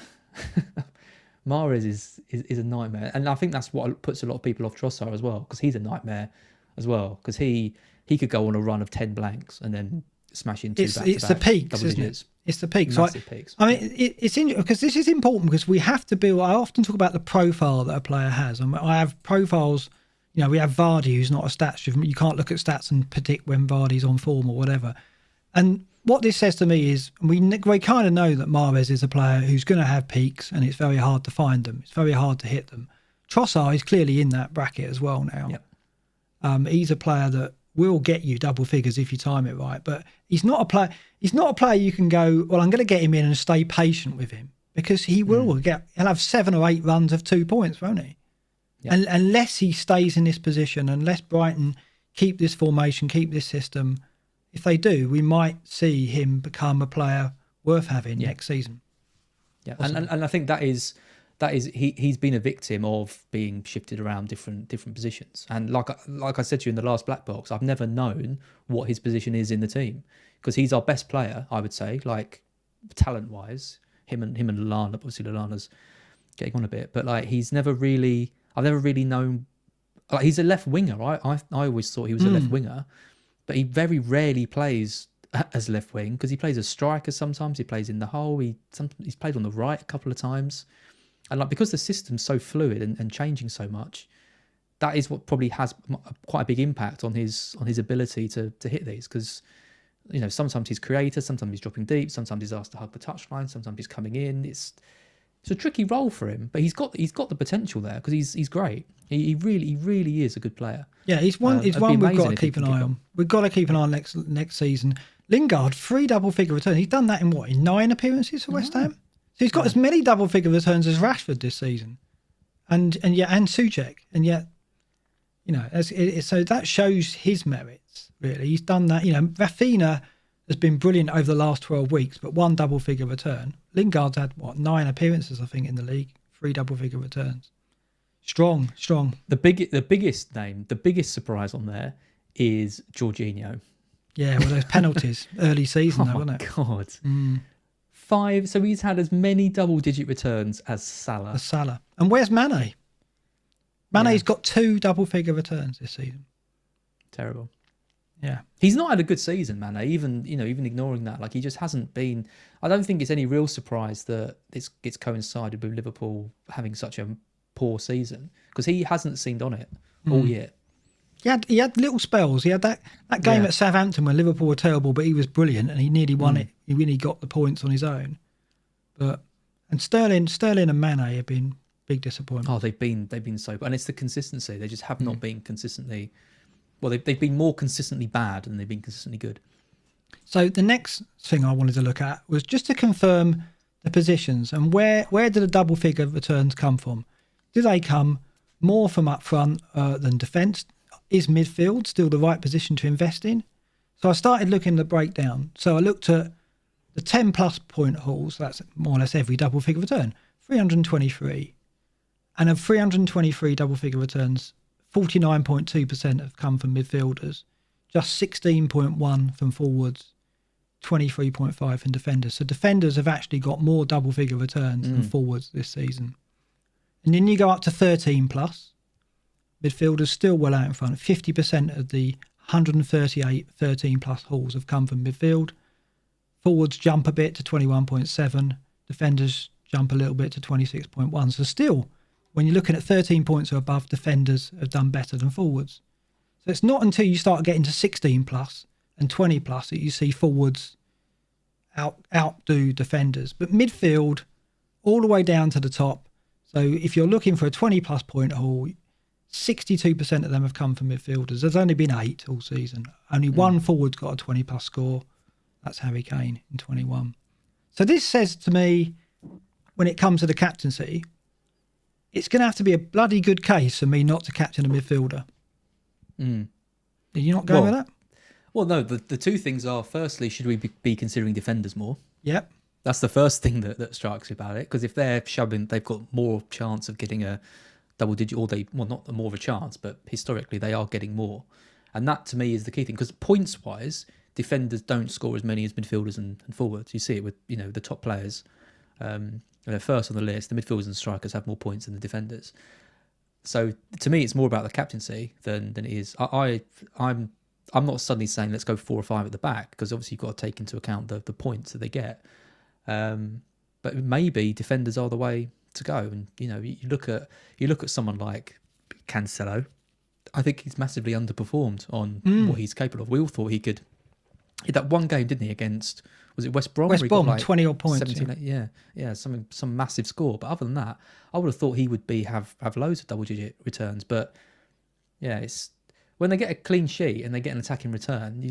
Mahrez is a nightmare, and I think that's what puts a lot of people off Trossard as well, because he's a nightmare as well, because he could go on a run of 10 blanks and then smash into it's the peaks, isn't it? It's the peaks. Massive peaks. I mean, it's interesting because this is important, because we have to build. I often talk about the profile that a player has, and I have profiles. You know, we have Vardy, who's not a stats driven. You can't look at stats and predict when Vardy's on form or whatever. And what this says to me is we kind of know that Mahrez is a player who's going to have peaks, and it's very hard to find them. It's very hard to hit them. Trossard is clearly in that bracket as well now. Yep. He's a player that will get you double figures if you time it right, but he's not a player. He's not a player you can go, well, I'm going to get him in and stay patient with him, because he will he'll have 7 or 8 runs of 2 points, won't he? Yep. And unless he stays in this position, unless Brighton keep this formation, keep this system. If they do, we might see him become a player worth having next season. Yeah, and I think that is he's been a victim of being shifted around different positions. And like I said to you in the last Black Box, I've never known what his position is in the team, because he's our best player, I would say, like talent wise. Him and Lallana, obviously Lallana's getting on a bit, but like I've never really known. Like, he's a left winger, right? I always thought he was a left winger. But he very rarely plays as left wing, because he plays as striker sometimes. He plays in the hole. He's played on the right a couple of times. And like, because the system's so fluid and changing so much, that is what probably has quite a big impact on his ability to hit these. Because, you know, sometimes he's creative, sometimes he's dropping deep, sometimes he's asked to hug the touchline, sometimes he's coming in. It's a tricky role for him, but he's got the potential there, because he's great. He really is a good player. Yeah, he's one we've got to keep an eye on. We've got to keep an eye on next season. Lingard, 3 double-figure returns. He's done that in 9 appearances for West Ham. So he's got as many double-figure returns as Rashford this season, and Souček, and yet, you know, so that shows his merits. Really, he's done that. You know, Rafinha has been brilliant over the last 12 weeks, but 1 double-figure return. Lingard's had 9 appearances, I think, in the league, 3 double-figure returns. Strong. The biggest surprise on there is Jorginho. Yeah, well, those penalties early season, though, wasn't it? God. 5. So he's had as many double-digit returns as Salah. And where's Mane? Mane's got 2 double-figure returns this season. Terrible. Yeah. He's not had a good season, Mane, even ignoring that. Like, he just hasn't been. I don't think it's any real surprise that it's coincided with Liverpool having such a poor season, because he hasn't seemed on it all year. He had little spells. He had that game at Southampton where Liverpool were terrible, but he was brilliant and he nearly won it. He really got the points on his own. And Sterling and Mane have been big disappointments. Oh, they've been so, and it's the consistency. They just have not been consistently. Well, they've been more consistently bad than they've been consistently good. So the next thing I wanted to look at was just to confirm the positions and where do the double figure returns come from? Do they come more from up front than defence? Is midfield still the right position to invest in? So I started looking at the breakdown. So I looked at the 10 plus point hauls. That's more or less every double figure return, 323. And of 323 double figure returns, 49.2% have come from midfielders, just 16.1 from forwards, 23.5 from defenders. So defenders have actually got more double figure returns than forwards this season. And then you go up to 13 plus. Midfielders still well out in front. 50% of the 138 13 plus hauls have come from midfield. Forwards jump a bit to 21.7. Defenders jump a little bit to 26.1. So still, when you're looking at 13 points or above, defenders have done better than forwards. So it's not until you start getting to 16 plus and 20 plus that you see forwards outdo defenders. But midfield, all the way down to the top. So if you're looking for a 20 plus point haul, 62% of them have come from midfielders. There's only been 8 all season. Only one forward's got a 20 plus score. That's Harry Kane in 21. So this says to me, when it comes to the captaincy, it's going to have to be a bloody good case for me not to captain a midfielder. Are you not going with that? Well, no, the two things are, firstly, should we be considering defenders more? Yep. That's the first thing that strikes me about it, because if they're shoving, they've got more chance of getting a double digit, or not more of a chance, but historically they are getting more. And that to me is the key thing, because points wise, defenders don't score as many as midfielders and forwards. You see it with the top players. First on the list, the midfielders and strikers have more points than the defenders. So to me, it's more about the captaincy than it is. I'm not suddenly saying let's go 4 or 5 at the back, because obviously you've got to take into account the points that they get. But maybe defenders are the way to go. And you look at someone like Cancelo. I think he's massively underperformed on what he's capable of. We all thought he could. He had that one game, didn't he, against, was it West Brom? West Brom, like 20 odd points. 17, yeah, some massive score. But other than that, I would have thought he would have loads of double-digit returns. But yeah, it's when they get a clean sheet and they get an attacking return,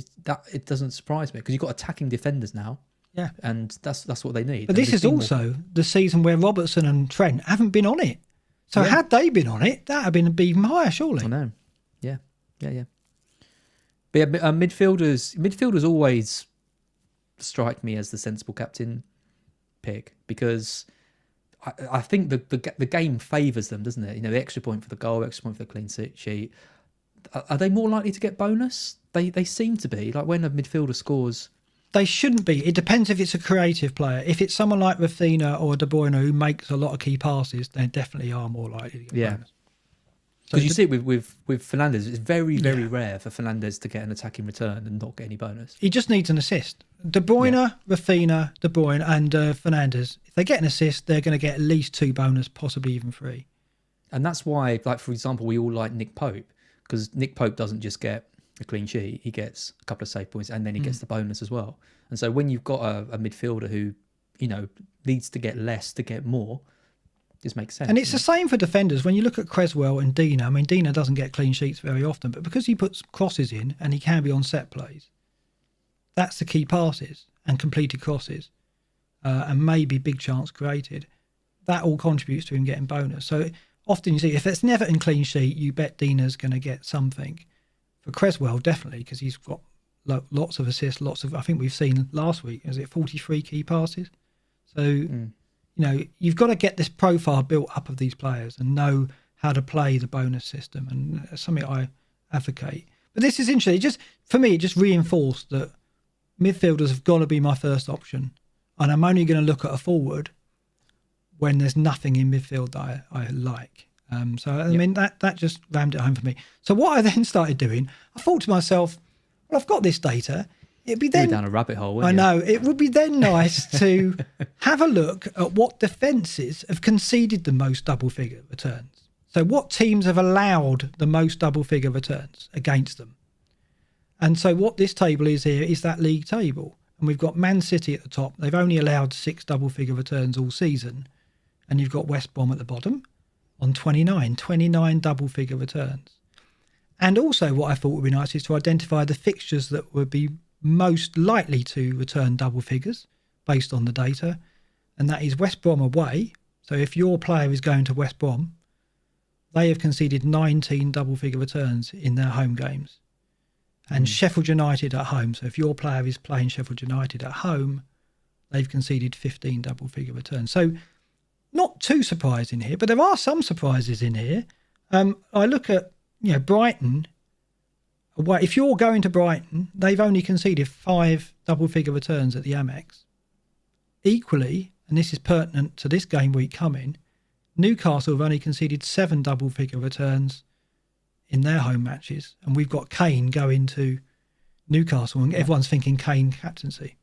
it doesn't surprise me, because you've got attacking defenders now. Yeah, and that's what they need. But this is also the season where Robertson and Trent haven't been on it. So had they been on it, that would have been even higher, surely. I know. Yeah. But yeah, midfielders always strike me as the sensible captain pick, because I think the game favours them, doesn't it? The extra point for the goal, extra point for the clean sheet. Are they more likely to get bonus? They seem to be. Like when a midfielder scores. They shouldn't be. It depends if it's a creative player. If it's someone like Rafinha or De Bruyne who makes a lot of key passes, they definitely are more likely to get bonus. Because you see it with Fernandes, it's very, very rare for Fernandes to get an attacking return and not get any bonus. He just needs an assist. De Bruyne, Rafinha, De Bruyne and Fernandes, if they get an assist, they're going to get at least 2 bonus, possibly even 3. And that's why, like for example, we all like Nick Pope, because Nick Pope doesn't just get a clean sheet, he gets a couple of save points and then he gets the bonus as well. And so when you've got a midfielder who, needs to get less to get more, this makes sense. And it's the same for defenders. When you look at Creswell and Dina, I mean, Dina doesn't get clean sheets very often, but because he puts crosses in and he can be on set plays, that's the key passes and completed crosses and maybe big chance created. That all contributes to him getting bonus. So often you see, if it's never in clean sheet, you bet Dina's going to get something. For Creswell, definitely, because he's got lots of assists, I think we've seen last week, is it 43 key passes? So, you've got to get this profile built up of these players and know how to play the bonus system. And that's something I advocate. But this is interesting. For me, it just reinforced that midfielders have got to be my first option. And I'm only going to look at a forward when there's nothing in midfield that I like. I mean, that just rammed it home for me. So what I then started doing, I thought to myself, well, I've got this data. It'd be then down a rabbit hole, wouldn't I know. It would be then nice to have a look at what defences have conceded the most double-figure returns. So what teams have allowed the most double-figure returns against them. And so what this table is here is that league table. And we've got Man City at the top. They've only allowed 6 double-figure returns all season. And you've got West Brom at the bottom on 29 double-figure returns. And also what I thought would be nice is to identify the fixtures that would be most likely to return double figures based on the data. And that is West Brom away. So if your player is going to West Brom, they have conceded 19 double-figure returns in their home games. And Sheffield United at home. So if your player is playing Sheffield United at home, they've conceded 15 double-figure returns. So not too surprising here, but there are some surprises in here. I look at, Brighton. If you're going to Brighton, they've only conceded 5 double-figure returns at the Amex. Equally, and this is pertinent to this game week coming, Newcastle have only conceded 7 double-figure returns in their home matches. And we've got Kane going to Newcastle, and everyone's thinking Kane captaincy.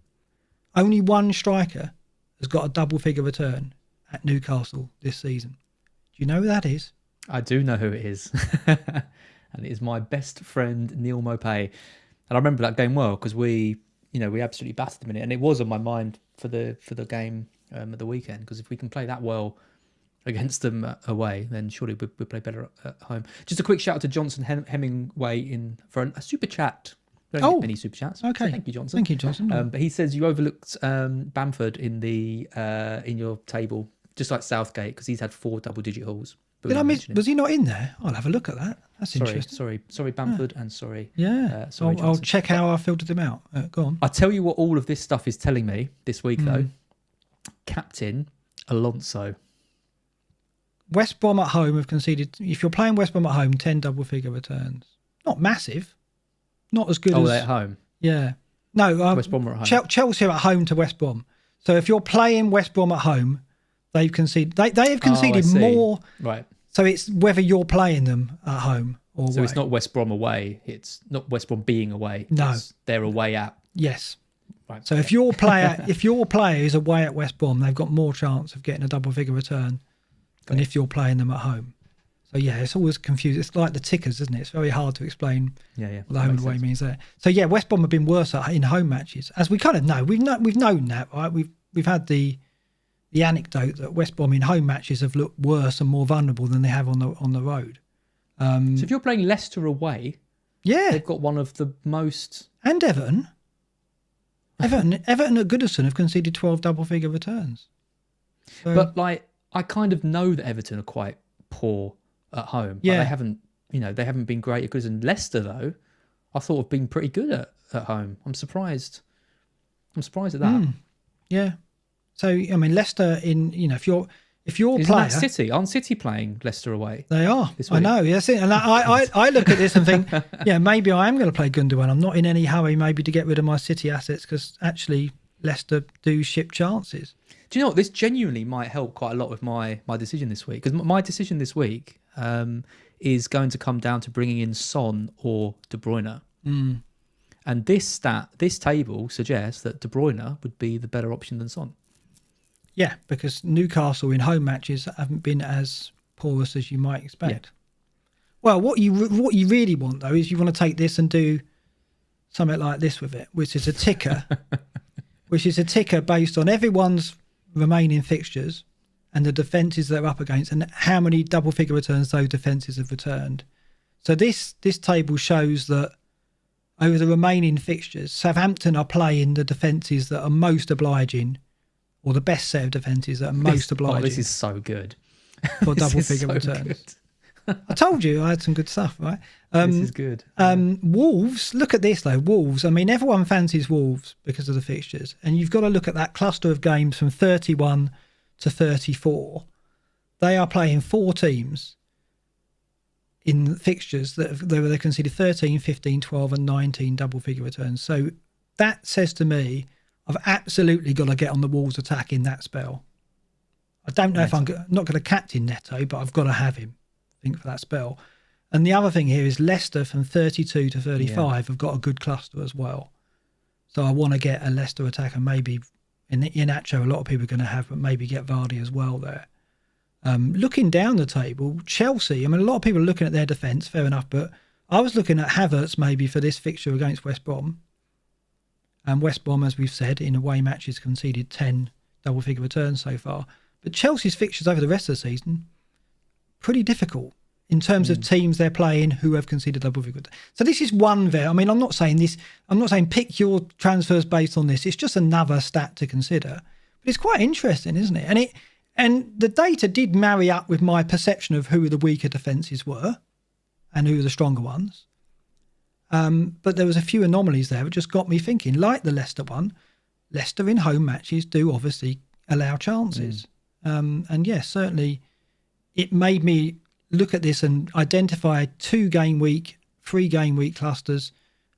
Only one striker has got a double-figure return at Newcastle this season. Do you know who that is? I do know who it is. And it is my best friend, Neil Maupay. And I remember that game well, because we absolutely battered them in it. And it was on my mind for the game at the weekend, because if we can play that well against them away, then surely we'll play better at home. Just a quick shout out to Johnson Hemingway for a super chat. We don't get many super chats. Okay. So thank you, Johnson. Thank you, Johnson. But he says you overlooked Bamford in your table, just like Southgate, because he's had 4 double-digit hauls. Did I miss? Was he not in there? I'll have a look at that. That's interesting. Sorry, Bamford, and sorry. Yeah. Sorry, I'll check how I filtered them out. Go on. I'll tell you what all of this stuff is telling me this week, though. Captain Alonso. West Brom at home have conceded. If you're playing West Brom at home, 10 double-figure returns. Not massive, not as good Oh, as... they're at home. Yeah. No, West Brom are at home. Chelsea are at home to West Brom. So if you're playing West Brom at home, they've conceded. They have conceded more. Right. So it's whether you're playing them at home or away. So it's not West Brom away. It's not West Brom being away. No. They're away at. Yes. Right. So if your player is away at West Brom, they've got more chance of getting a double figure return than if you're playing them at home. So yeah, it's always confused. It's like the tickers, isn't it? It's very hard to explain what the home and away means there. So yeah, West Brom have been worse in home matches, as we kind of know. We've known that, right? We've had the anecdote that West Brom in home matches have looked worse and more vulnerable than they have on the road. So if you're playing Leicester away, they've got one of the most... And Everton at Goodison have conceded 12 double figure returns. So... But like, I kind of know that Everton are quite poor at home. Yeah, they haven't been great at Goodison. Leicester though, I thought have been pretty good at home. I'm surprised at that. Yeah. So I mean, Leicester if you're Isn't player, that City? Aren't City playing Leicester away? They are. This week? I know. Yes, and I look at this and think, yeah, maybe I am going to play Gundogan. I'm not in any hurry, maybe to get rid of my City assets because actually Leicester do ship chances. Do you know what? This genuinely might help quite a lot with my decision this week, because my decision this week is going to come down to bringing in Son or De Bruyne. And this table suggests that De Bruyne would be the better option than Son. Yeah, because Newcastle in home matches haven't been as porous as you might expect. Yeah. Well, what you really want though is you want to take this and do something like this with it, which is a ticker, based on everyone's remaining fixtures and the defences they're up against and how many double figure returns those defences have returned. So this table shows that over the remaining fixtures, Southampton are playing the defences that are most obliging, or the best set of defences that are most obliging. This is so good. For double figure returns. I told you I had some good stuff, right? This is good. Wolves, look at this though. Wolves, I mean, everyone fancies Wolves because of the fixtures. And you've got to look at that cluster of games from 31 to 34. They are playing 4 teams in fixtures that they conceded 13, 15, 12 and 19 double figure returns. So that says to me, I've absolutely got to get on the Wolves attack in that spell. I don't know if I'm not going to captain Neto, but I've got to have him, I think, for that spell. And the other thing here is Leicester from 32 to 35 have got a good cluster as well. So I want to get a Leicester attacker, maybe in Iheanacho, a lot of people are going to have, but maybe get Vardy as well there. Looking down the table, Chelsea, I mean, a lot of people are looking at their defence, fair enough, but I was looking at Havertz maybe for this fixture against West Brom. And West Brom, as we've said, in away matches conceded 10 double-figure returns so far. But Chelsea's fixtures over the rest of the season, pretty difficult in terms of teams they're playing who have conceded double-figure. So this is one I mean, I'm not saying pick your transfers based on this. It's just another stat to consider. But it's quite interesting, isn't it? And the data did marry up with my perception of who the weaker defences were and who were the stronger ones. But there was a few anomalies there that just got me thinking, like the Leicester one. Leicester in home matches do obviously allow chances. And yes, certainly it made me look at this and identify 2 game week, 3 game week clusters.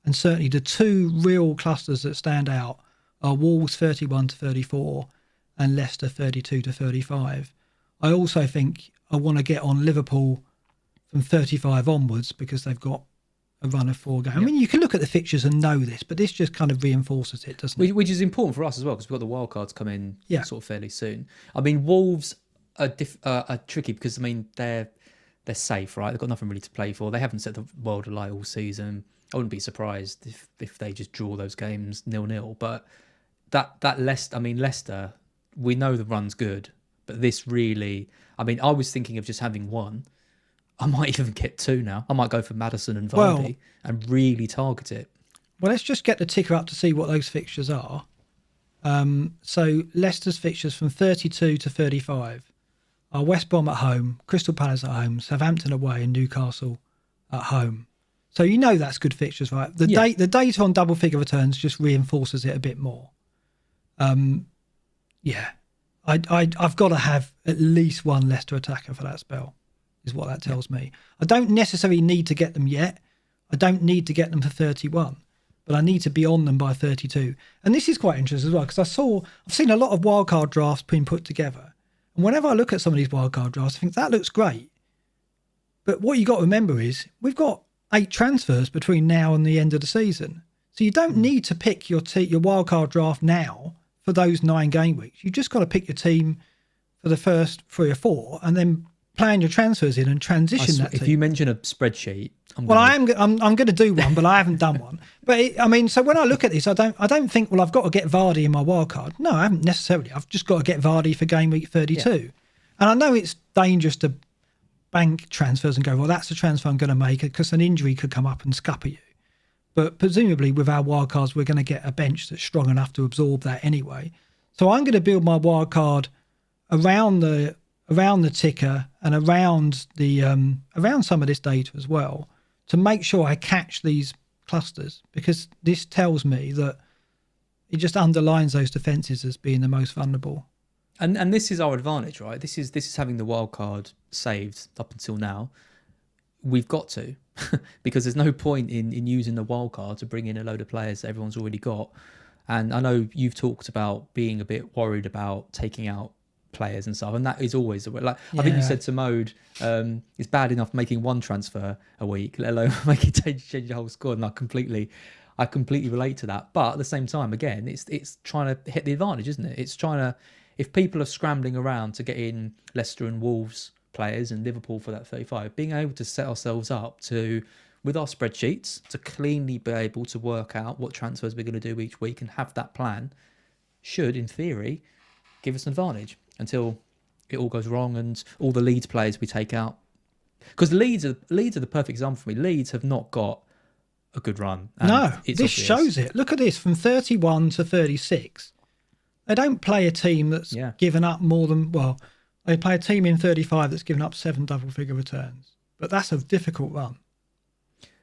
And certainly the 2 real clusters that stand out are Wolves 31 to 34 and Leicester 32 to 35. I also think I want to get on Liverpool from 35 onwards because they've got a run of 4 games. I mean, you can look at the fixtures and know this, but this just kind of reinforces it, doesn't it? Which is important for us as well, because we've got the wildcards come in sort of fairly soon. I mean, Wolves are tricky because, I mean, they're safe, right? They've got nothing really to play for. They haven't set the world alight all season. I wouldn't be surprised if they just draw those games 0-0. But that Leicester, we know the run's good, but this really, I mean, I was thinking of just having 1. I might even get 2 now. I might go for Maddison and Vardy and really target it. Well, let's just get the ticker up to see what those fixtures are. So Leicester's fixtures from 32 to 35 are West Brom at home, Crystal Palace at home, Southampton away and Newcastle at home. So you know that's good fixtures, right? The data on double figure returns just reinforces it a bit more. I've got to have at least 1 Leicester attacker for that spell, is what that tells me. I don't necessarily need to get them yet. I don't need to get them for 31, but I need to be on them by 32. And this is quite interesting as well, because I've seen a lot of wildcard drafts being put together. And whenever I look at some of these wildcard drafts, I think that looks great. But what you got to remember is we've got 8 transfers between now and the end of the season. So you don't need to pick your wildcard draft now for those 9 game weeks. You just got to pick your team for the first 3 or 4 and then plan your transfers in and transition that team. If you mention a spreadsheet, I'm going to do one, but I haven't done one. But so when I look at this, I don't think, well, I've got to get Vardy in my wildcard. No, I haven't necessarily. I've just got to get Vardy for game week 32. Yeah. And I know it's dangerous to bank transfers and go, well, that's the transfer I'm going to make because an injury could come up and scupper you. But presumably with our wildcards, we're going to get a bench that's strong enough to absorb that anyway. So I'm going to build my wildcard around the ticker and around some of this data as well to make sure I catch these clusters, because this tells me that it just underlines those defences as being the most vulnerable. And this is our advantage, right? This is having the wild card saved up until now. We've got to, because there's no point in using the wild card to bring in a load of players that everyone's already got. And I know you've talked about being a bit worried about taking out players and stuff, and that is always the way. Like, yeah. I think you said to Mode, it's bad enough making one transfer a week, let alone make it change the whole squad. And I completely relate to that. But at the same time, again, it's trying to hit the advantage, isn't it? It's trying to, if people are scrambling around to get in Leicester and Wolves players and Liverpool for that 35, being able to set ourselves up to, with our spreadsheets, to cleanly be able to work out what transfers we're going to do each week and have that plan should, in theory, give us an advantage until it all goes wrong and all the Leeds players we take out. Because Leeds are the perfect example for me. Leeds have not got a good run. No, this shows it. Look at this, from 31 to 36. They don't play a team that's given up more than, well, they play a team in 35 that's given up 7 double-figure returns. But that's a difficult run.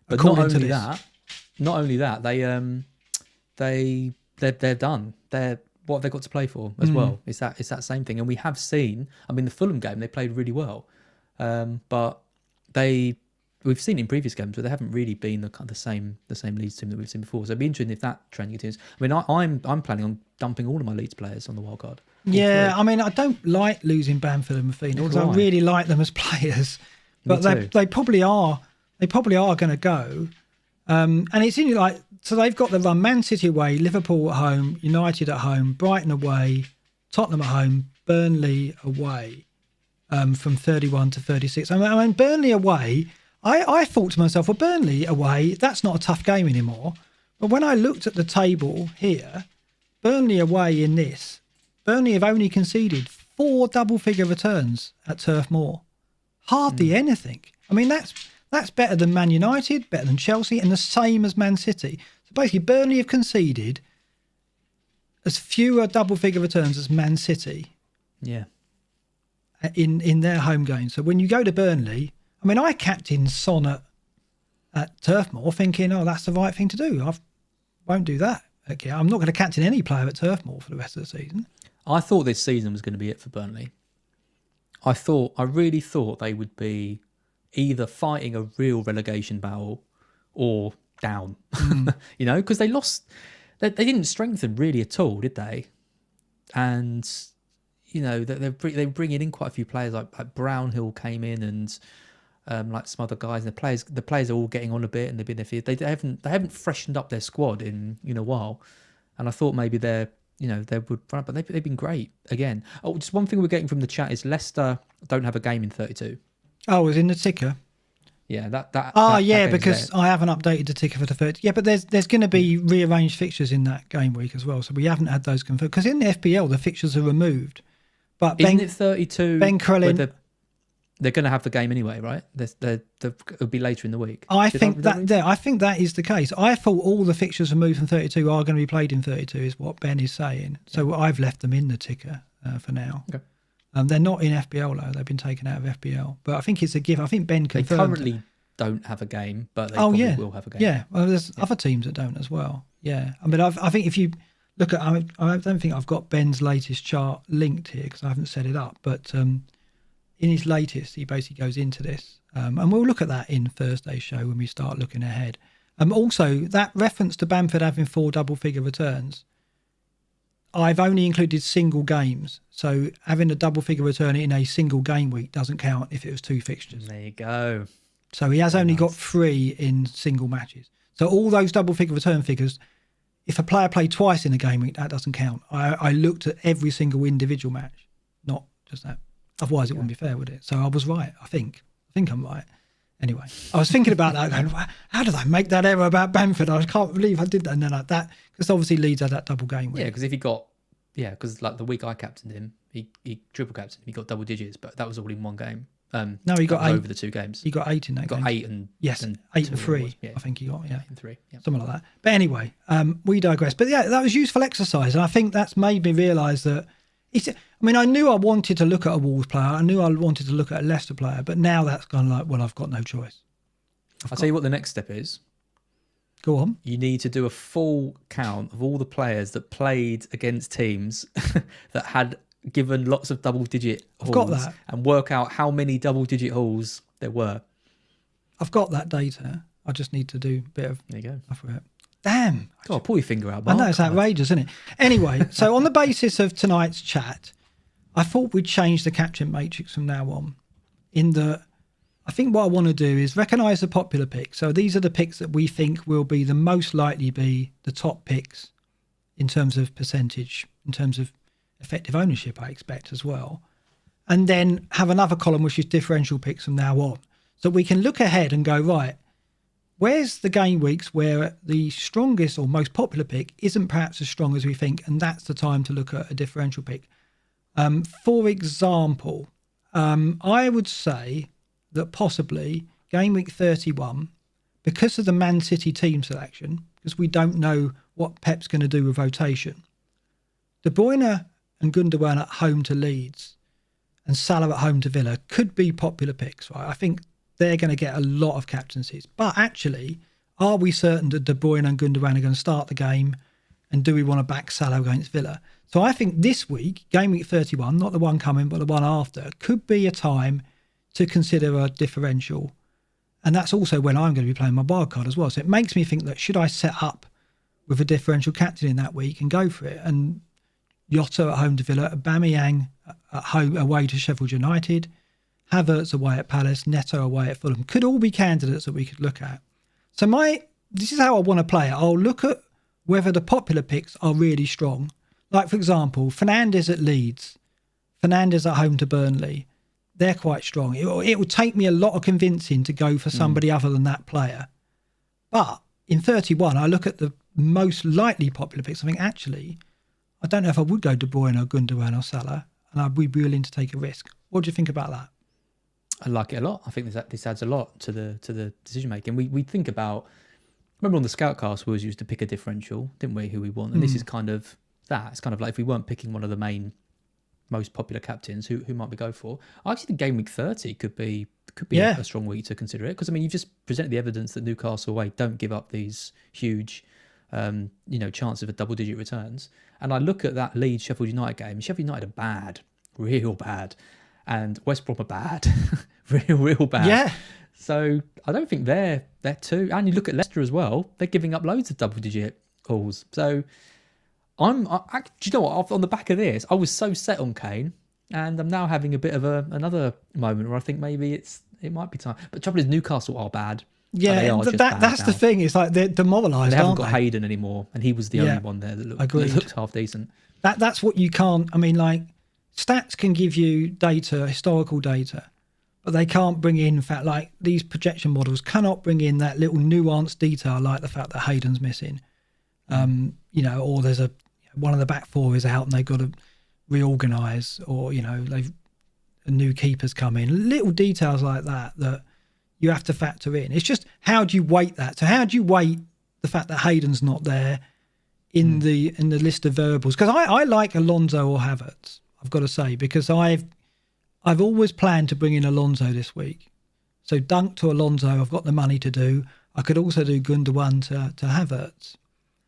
But not only that, they're done. What have they got to play for as well? It's that same thing. And we have seen, I mean, the Fulham game, they played really well. But we've seen in previous games where they haven't really been the same Leeds team that we've seen before. So it'd be interesting if that trend continues. I mean, I'm planning on dumping all of my Leeds players on the wildcard. Yeah, I mean, I don't like losing Bamford and Mafina because I really like them as players. But they probably are going to go. And it's in like, so they've got the run: Man City away, Liverpool at home, United at home, Brighton away, Tottenham at home, Burnley away, from 31 to 36. I mean, Burnley away, I thought to myself, well, Burnley away, that's not a tough game anymore. But when I looked at the table here, Burnley away in this, Burnley have only conceded 4 double-figure returns at Turf Moor. Hardly anything. I mean, that's better than Man United, better than Chelsea, and the same as Man City. So basically, Burnley have conceded as fewer double-figure returns as Man City. Yeah. In their home games. So when you go to Burnley, I mean, I captained Son at Turf Moor thinking, oh, that's the right thing to do. I won't do that. Okay, I'm not going to captain any player at Turf Moor for the rest of the season. I thought this season was going to be it for Burnley. I really thought they would be either fighting a real relegation battle or down, because they lost. They didn't strengthen really at all, did they? And they're bringing in quite a few players like Brownhill came in and like some other guys. And the players are all getting on a bit, and they've been there. They haven't freshened up their squad in a while. And I thought maybe they would run, but they've been great again. Oh, just one thing we're getting from the chat is Leicester don't have a game in 32. Oh, it was in the ticker. Yeah, that because there. I haven't updated the ticker for the 30. Yeah, but there's going to be rearranged fixtures in that game week as well, so we haven't had those confirmed. Because in the FPL, the fixtures are removed. But isn't it 32? Ben Crellin, they're going to have the game anyway, right? It'll be later in the week. I think that is the case. I thought all the fixtures removed from 32 are going to be played in 32, is what Ben is saying. So I've left them in the ticker for now. Okay. They're not in FPL though; they've been taken out of FPL. But I think it's a gift. I think Ben confirmed. They currently don't have a game, but they probably will have a game. Yeah, well, there's other teams that don't as well. Yeah, I mean, I think if you look at, I don't think I've got Ben's latest chart linked here because I haven't set it up, but in his latest, he basically goes into this, and we'll look at that in Thursday's show when we start looking ahead. Also, that reference to Bamford having 4 double-figure returns, I've only included single games. So having a double-figure return in a single game week doesn't count if it was 2 fixtures. There you go. So he has only got 3 in single matches. So all those double-figure return figures, if a player played twice in a game week, that doesn't count. I looked at every single individual match, not just that. Otherwise, it wouldn't be fair, would it? So I was right, I think. I think I'm right. Anyway, I was thinking about that, going, how did I make that error about Bamford? I can't believe I did that. And then like that, because obviously Leeds had that double game week. Yeah, because if he got, because like the week I captained him, he triple captained, he got double digits, but that was all in one game. No, he got 8 over the 2 games. He got 8 in that game. Got 8 and yes, and 8 and 3. Yeah. I think he got 8 and 3, something like that. But anyway, we digress. But yeah, that was useful exercise, and I think that's made me realise that I knew I wanted to look at a Wolves player. I knew I wanted to look at a Leicester player, but now that's gone like, well, I've got no choice. I'll tell you what the next step is. Go on. You need to do a full count of all the players that played against teams that had given lots of double-digit hauls. I've got that. And work out how many double-digit hauls there were. I've got that data. I just need to do a bit of... There you go. Stuff with it. Damn. God, pull your finger out, Mark. I know, it's outrageous, isn't it? Anyway, so on the basis of tonight's chat, I thought we'd change the captain matrix from now on. In that, I think what I want to do is recognise the popular picks. So these are the picks that we think will be the most likely be the top picks in terms of percentage, in terms of effective ownership, I expect as well. And then have another column which is differential picks from now on. So we can look ahead and go, right, where's the game weeks where the strongest or most popular pick isn't perhaps as strong as we think, and that's the time to look at a differential pick. For example, I would say that possibly game week 31, because of the Man City team selection, because we don't know what Pep's going to do with rotation, De Bruyne and Gundogan at home to Leeds and Salah at home to Villa could be popular picks, right? I think they're going to get a lot of captaincies. But actually, are we certain that De Bruyne and Gundogan are going to start the game? And do we want to back Salah against Villa? So I think this week, game week 31, not the one coming, but the one after, could be a time to consider a differential. And that's also when I'm going to be playing my wildcard as well. So it makes me think that should I set up with a differential captain in that week and go for it? And Jota at home to Villa, Aubameyang at home away to Sheffield United, Havertz away at Palace, Neto away at Fulham could all be candidates that we could look at. So this is how I want to play it. I'll look at whether the popular picks are really strong. Like, for example, Fernandes at Leeds, Fernandes at home to Burnley. They're quite strong. It will take me a lot of convincing to go for somebody other than that player. But in 31, I look at the most likely popular picks. I think, actually, I don't know if I would go De Bruyne or Gundogan or Salah, and I'd be willing to take a risk. What do you think about that? I like it a lot. I think this adds a lot to the decision making. We think about, remember on the Scoutcast we always used to pick a differential, didn't we? Who we want, and this is kind of that. It's kind of like if we weren't picking one of the main most popular captains, who might we go for? I actually think game week 30 could be a strong week to consider it, because I mean you've just presented the evidence that Newcastle away don't give up these huge chances of double digit returns. And I look at that Leeds Sheffield United game. Sheffield United are bad, real bad. And West Brom are bad, real bad. Yeah. So I don't think they're too. And you look at Leicester as well; they're giving up loads of double-digit hauls. So do you know what? On the back of this, I was so set on Kane, and I'm now having a bit of another moment where I think maybe it might be time. But the trouble is, Newcastle are bad. Yeah, that's the thing. It's like they're demoralised. They haven't got Hayden anymore, and he was the only one there that looked half decent. That's what you can't. I mean, like. Stats can give you data, historical data, but they can't bring in fact, like these projection models cannot bring in that little nuanced detail like the fact that Hayden's missing, or there's one of the back four is out and they've got to reorganise, or a new keeper's come in. Little details like that you have to factor in. It's just how do you weight that? So how do you weight the fact that Hayden's not there in the list of variables? Because I like Alonso or Havertz. I've got to say, because I've always planned to bring in Alonso this week. So Dunk to Alonso, I've got the money to do. I could also do Gundogan to Havertz.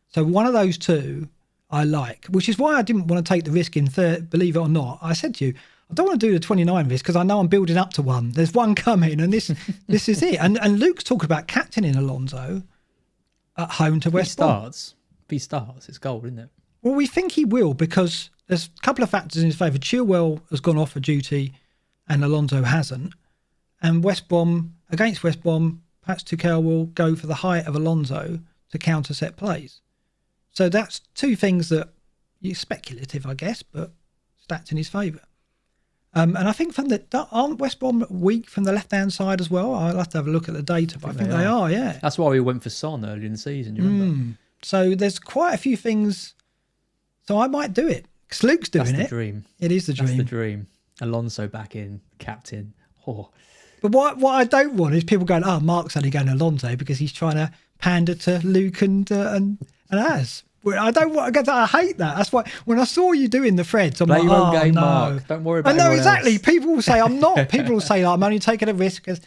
So one of those two I like, which is why I didn't want to take the risk in third. Believe it or not, I said to you, I don't want to do the 29 list because I know I'm building up to one. There's one coming, and this is it. And Luke's talking about captaining Alonso at home to West Brom. If he starts, it's gold, isn't it? Well, we think he will because there's a couple of factors in his favour. Chilwell has gone off for duty and Alonso hasn't. And West Brom, against West Brom, perhaps Tuchel will go for the height of Alonso to counter set plays. So that's two things that you're speculative, I guess, but stacked in his favour. And I think aren't West Brom weak from the left-hand side as well? I'll have to have a look at the data, but I think they are, yeah. That's why we went for Son earlier in the season, do you remember? So there's quite a few things. So I might do it. Because Luke's doing it. That's the dream. It is the dream. That's the dream. Alonso back in, captain. Oh. But what I don't want is people going, Mark's only going Alonso because he's trying to pander to Luke and Az. I don't want to get that. I hate that. That's why when I saw you doing the threads, I'm like, your own game, no. Mark. Don't worry about it. I know exactly. Else. People will say I'm not. People will say I'm only taking a risk because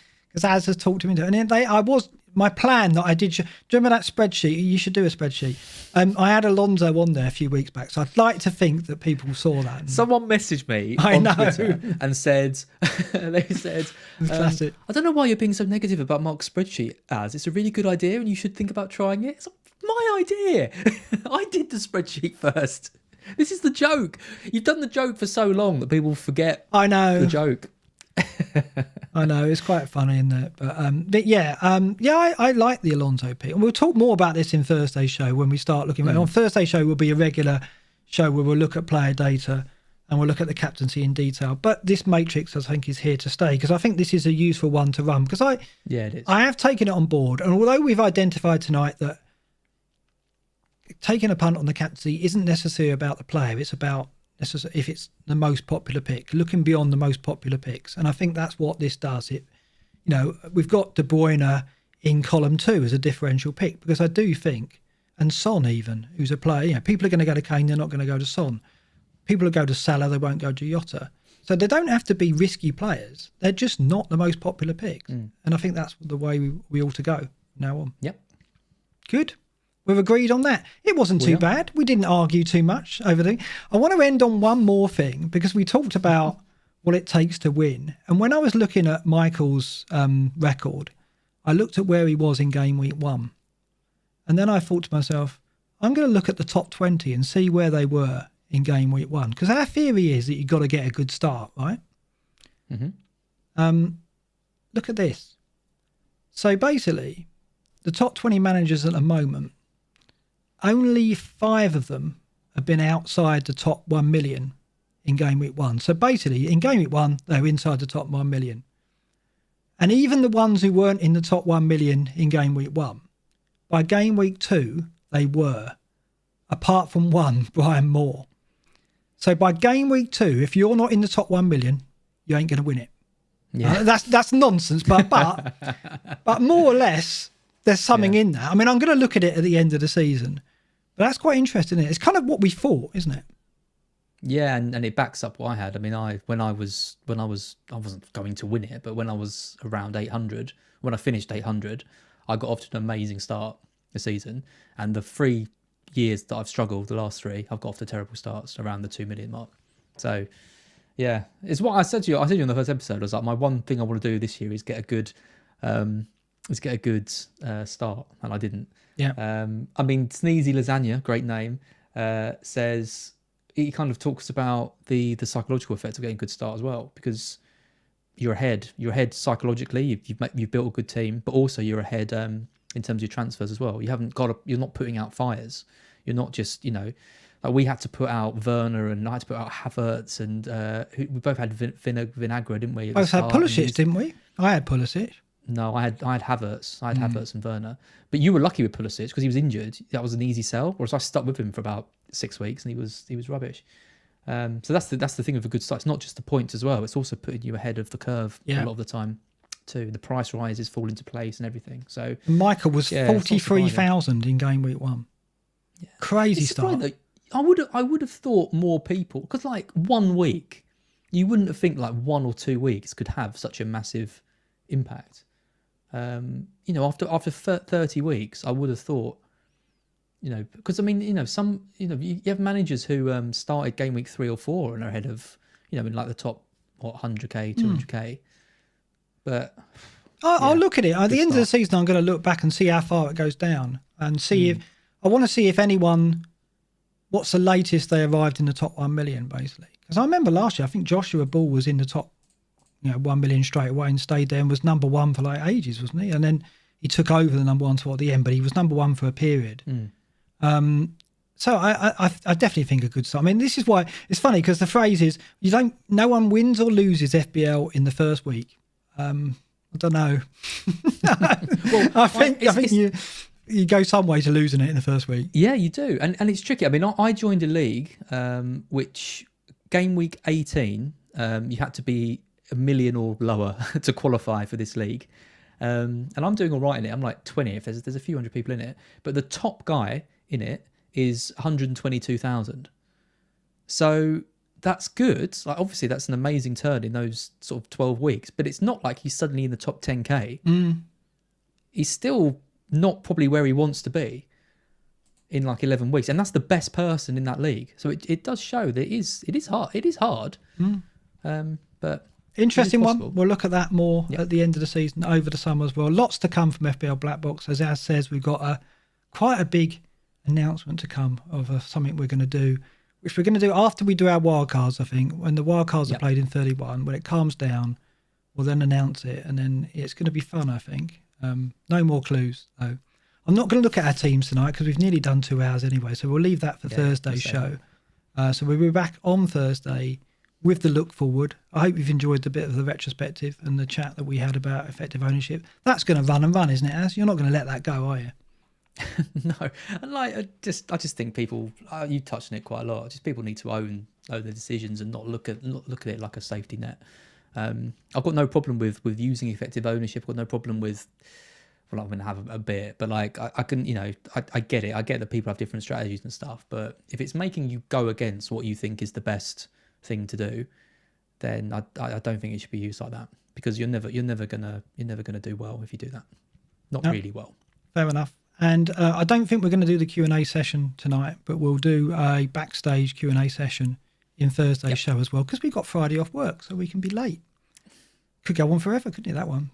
Az has talked him into it. And then my plan that I did. Do you remember that spreadsheet? You should do a spreadsheet. I had Alonso on there a few weeks back, so I'd like to think that people saw that. Someone messaged me on Twitter and said, they said, classic. I don't know why you're being so negative about Mark's spreadsheet, Az. It's a really good idea and you should think about trying it. It's my idea. I did the spreadsheet first. This is the joke. You've done the joke for so long that people forget the joke. I know, it's quite funny, isn't it? But I like the Alonso pick. And we'll talk more about this in Thursday's show when we start looking. On Thursday's show will be a regular show where we'll look at player data and we'll look at the captaincy in detail. But this matrix, I think, is here to stay because I think this is a useful one to run because it is. I have taken it on board. And although we've identified tonight that taking a punt on the captaincy isn't necessarily about the player, it's about if it's the most popular pick, looking beyond the most popular picks. And I think that's what this does. We've got De Bruyne in column 2 as a differential pick because I do think, and Son even, who's a player, people are going to go to Kane, they're not going to go to Son. People will go to Salah, they won't go to Jota. So they don't have to be risky players. They're just not the most popular picks. And I think that's the way we ought to go from now on. Yep. Good. We've agreed on that. It wasn't too bad. We didn't argue too much over the. I want to end on one more thing because we talked about what it takes to win. And when I was looking at Michael's record, I looked at where he was in game week 1. And then I thought to myself, I'm going to look at the top 20 and see where they were in game week 1. Because our theory is that you've got to get a good start, right? Mm-hmm. Look at this. So basically, the top 20 managers at the moment, only 5 of them have been outside the top 1 million in game week 1. So basically, in game week 1, they were inside the top 1 million. And even the ones who weren't in the top 1 million in game week 1, by game week 2, they were, apart from one, Brian Moore. So by game week 2, if you're not in the top 1 million, you ain't going to win it. Yeah. That's nonsense, but more or less, there's something in that. I mean, I'm going to look at it at the end of the season, but that's quite interesting. It's kind of what we thought, isn't it? Yeah, and it backs up what I had. I mean, I wasn't going to win it, but when I was around 800, when I finished 800, I got off to an amazing start this season. And the 3 years that I've struggled, the last 3, I've got off to terrible starts around the 2 million mark. So, yeah, it's what I said to you. I said to you in the first episode. I was like, my one thing I want to do this year is get a good. Start, and I didn't. Yeah. I mean, Sneezy Lasagna, great name, says he kind of talks about the psychological effect of getting a good start as well, because you're ahead psychologically. You've built a good team, but also you're ahead in terms of your transfers as well. You're not putting out fires. You're not just like we had to put out Werner and I had to put out Havertz and we both had Vinagre, didn't we? Both had Pulisic, didn't we? I had Pulisic. No, I had Havertz. I had Havertz and Werner. But you were lucky with Pulisic because he was injured. That was an easy sell. Whereas I stuck with him for about 6 weeks and he was rubbish. So that's the thing of a good start. It's not just the points as well. It's also putting you ahead of the curve a lot of the time too. The price rises fall into place and everything. So Michael was 43,000 in game week 1. Yeah. Crazy start. Though, I would have thought more people, because like 1 week, you wouldn't have think like 1 or 2 weeks could have such a massive impact. After 30 weeks, I would have thought, because I mean, you have managers who started game week 3 or 4 and are ahead of, in like the top 100k, 200k. But I'll look at it at the end of the start. season. I'm going to look back and see how far it goes down, and see if I want to see if anyone, what's the latest they arrived in the top 1 million, basically. Because I remember last year, I think Joshua Ball was in the top, 1 million straight away and stayed there and was number one for like ages, wasn't he? And then he took over the number one toward the end, but he was number one for a period. So I definitely think a good start. I mean, this is why it's funny, because the phrase is no one wins or loses FPL in the first week. I don't know. Well, I think you go some way to losing it in the first week. Yeah, you do, and it's tricky. I mean, I joined a league which Gameweek 18, you had to be 1 million or lower to qualify for this league, and I'm doing all right in it. I'm like 20th. There's a few hundred people in it, but the top guy in it is 122,000. So that's good. Like, obviously, that's an amazing turn in those sort of 12 weeks, but it's not like he's suddenly in the top 10k. He's still not probably where he wants to be in like 11 weeks, and that's the best person in that league. So it does show that it is hard. But interesting one. We'll look at that more at the end of the season, over the summer as well. Lots to come from FPL BlackBox. As Az says, we've got quite a big announcement to come of something we're going to do, which we're going to do after we do our wildcards. I think when the wildcards are played in 31, when it calms down, we'll then announce it, and then it's going to be fun, I think. No more clues though. I'm not going to look at our teams tonight because we've nearly done 2 hours anyway, so we'll leave that for Thursday's show. So we'll be back on Thursday with the look forward. I hope you've enjoyed the bit of the retrospective and the chat that we had about effective ownership. That's going to run and run, isn't it, Az? You're not going to let that go, are you? No, and I just think people, you touched on it quite a lot. Just people need to own the decisions and not look at it like a safety net. I've got no problem with using effective ownership. I've got no problem with. Well, I'm going to have a bit, but like I can, I get it. I get that people have different strategies and stuff, but if it's making you go against what you think is the best thing to do, then I don't think it should be used like that, because you're never gonna do well if you do that. Not really well. Fair enough. And I don't think we're going to do the Q&A session tonight, but we'll do a backstage Q&A session in Thursday's show as well, because we got Friday off work, so we can be late. Could go on forever, couldn't it, that one?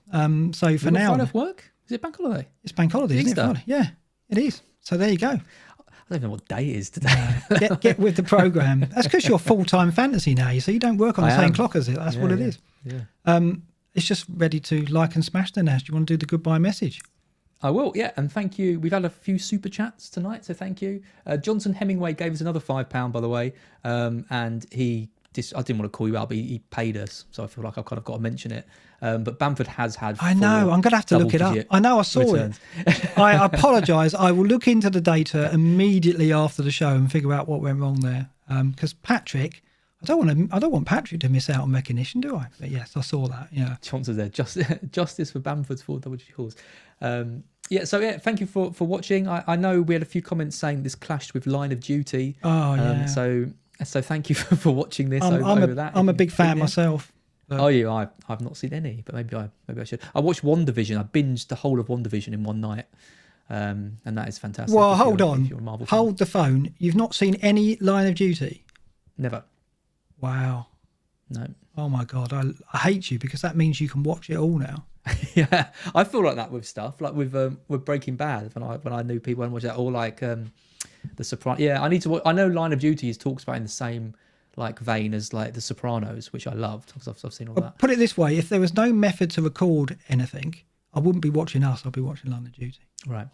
So for now, Friday off work? Is it bank holiday? It's bank holiday, isn't it? Friday? Yeah, it is. So there you go. I don't know what day it is today. Get with the program. That's because you're full-time fantasy now, so you don't work on the same clock as it. That's what it is. Yeah. It's just ready to like and smash then, Ash. Do you want to do the goodbye message? I will, yeah, and thank you. We've had a few super chats tonight, so thank you. Johnson Hemingway gave us another £5, by the way, and I didn't want to call you out, but he paid us, so I feel like I've kind of got to mention it. But Bamford has had. I know. I'm going to have to look it up. I know. I saw it. I apologise. I will look into the data immediately after the show and figure out what went wrong there. Because Patrick, I don't want Patrick to miss out on recognition, do I? But yes, I saw that. Yeah. Johnson's there. Justice for Bamford's 4 double calls. Thank you for watching. I know we had a few comments saying this clashed with Line of Duty. Oh yeah. So thank you for watching this. I'm a big fan myself. Oh, you? I've not seen any, but maybe I should. I watched WandaVision. I binged the whole of WandaVision in one night, and that is fantastic. Well, hold on. Hold the phone. You've not seen any Line of Duty? Never. Wow. No. Oh my God, I hate you, because that means you can watch it all now. Yeah, I feel like that with stuff like with Breaking Bad, when I knew people hadn't watched that, or like The Sopranos. Yeah, I need to watch. I know Line of Duty is talks about in the same like vein as like The Sopranos, which I loved because I've seen all that. Put it this way: if there was no method to record anything, I wouldn't be watching us. I'd be watching Line of Duty. Right.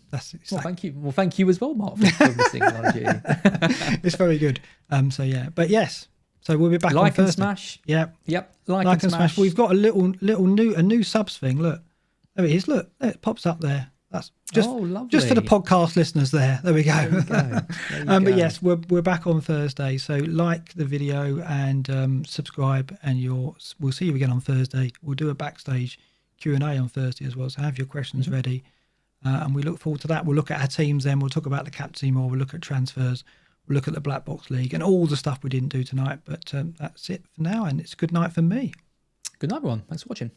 Thank you. Well, thank you as well, Mark, for missing Line of Duty. It's very good. So yeah, but yes. So we'll be back like on and smash. Yep. Like and smash. We've got a new subs thing. Look, there it is. Look, there it pops up there. That's just just for the podcast listeners. There we go. There you go. But yes, we're back on Thursday. So like the video and subscribe, and we'll see you again on Thursday. We'll do a backstage Q&A on Thursday as well. So have your questions ready, and we look forward to that. We'll look at our teams then. We'll talk about the captaincy more. We'll look at transfers. We'll look at the Black Box League and all the stuff we didn't do tonight. But that's it for now, and it's good night for me. Good night, everyone. Thanks for watching.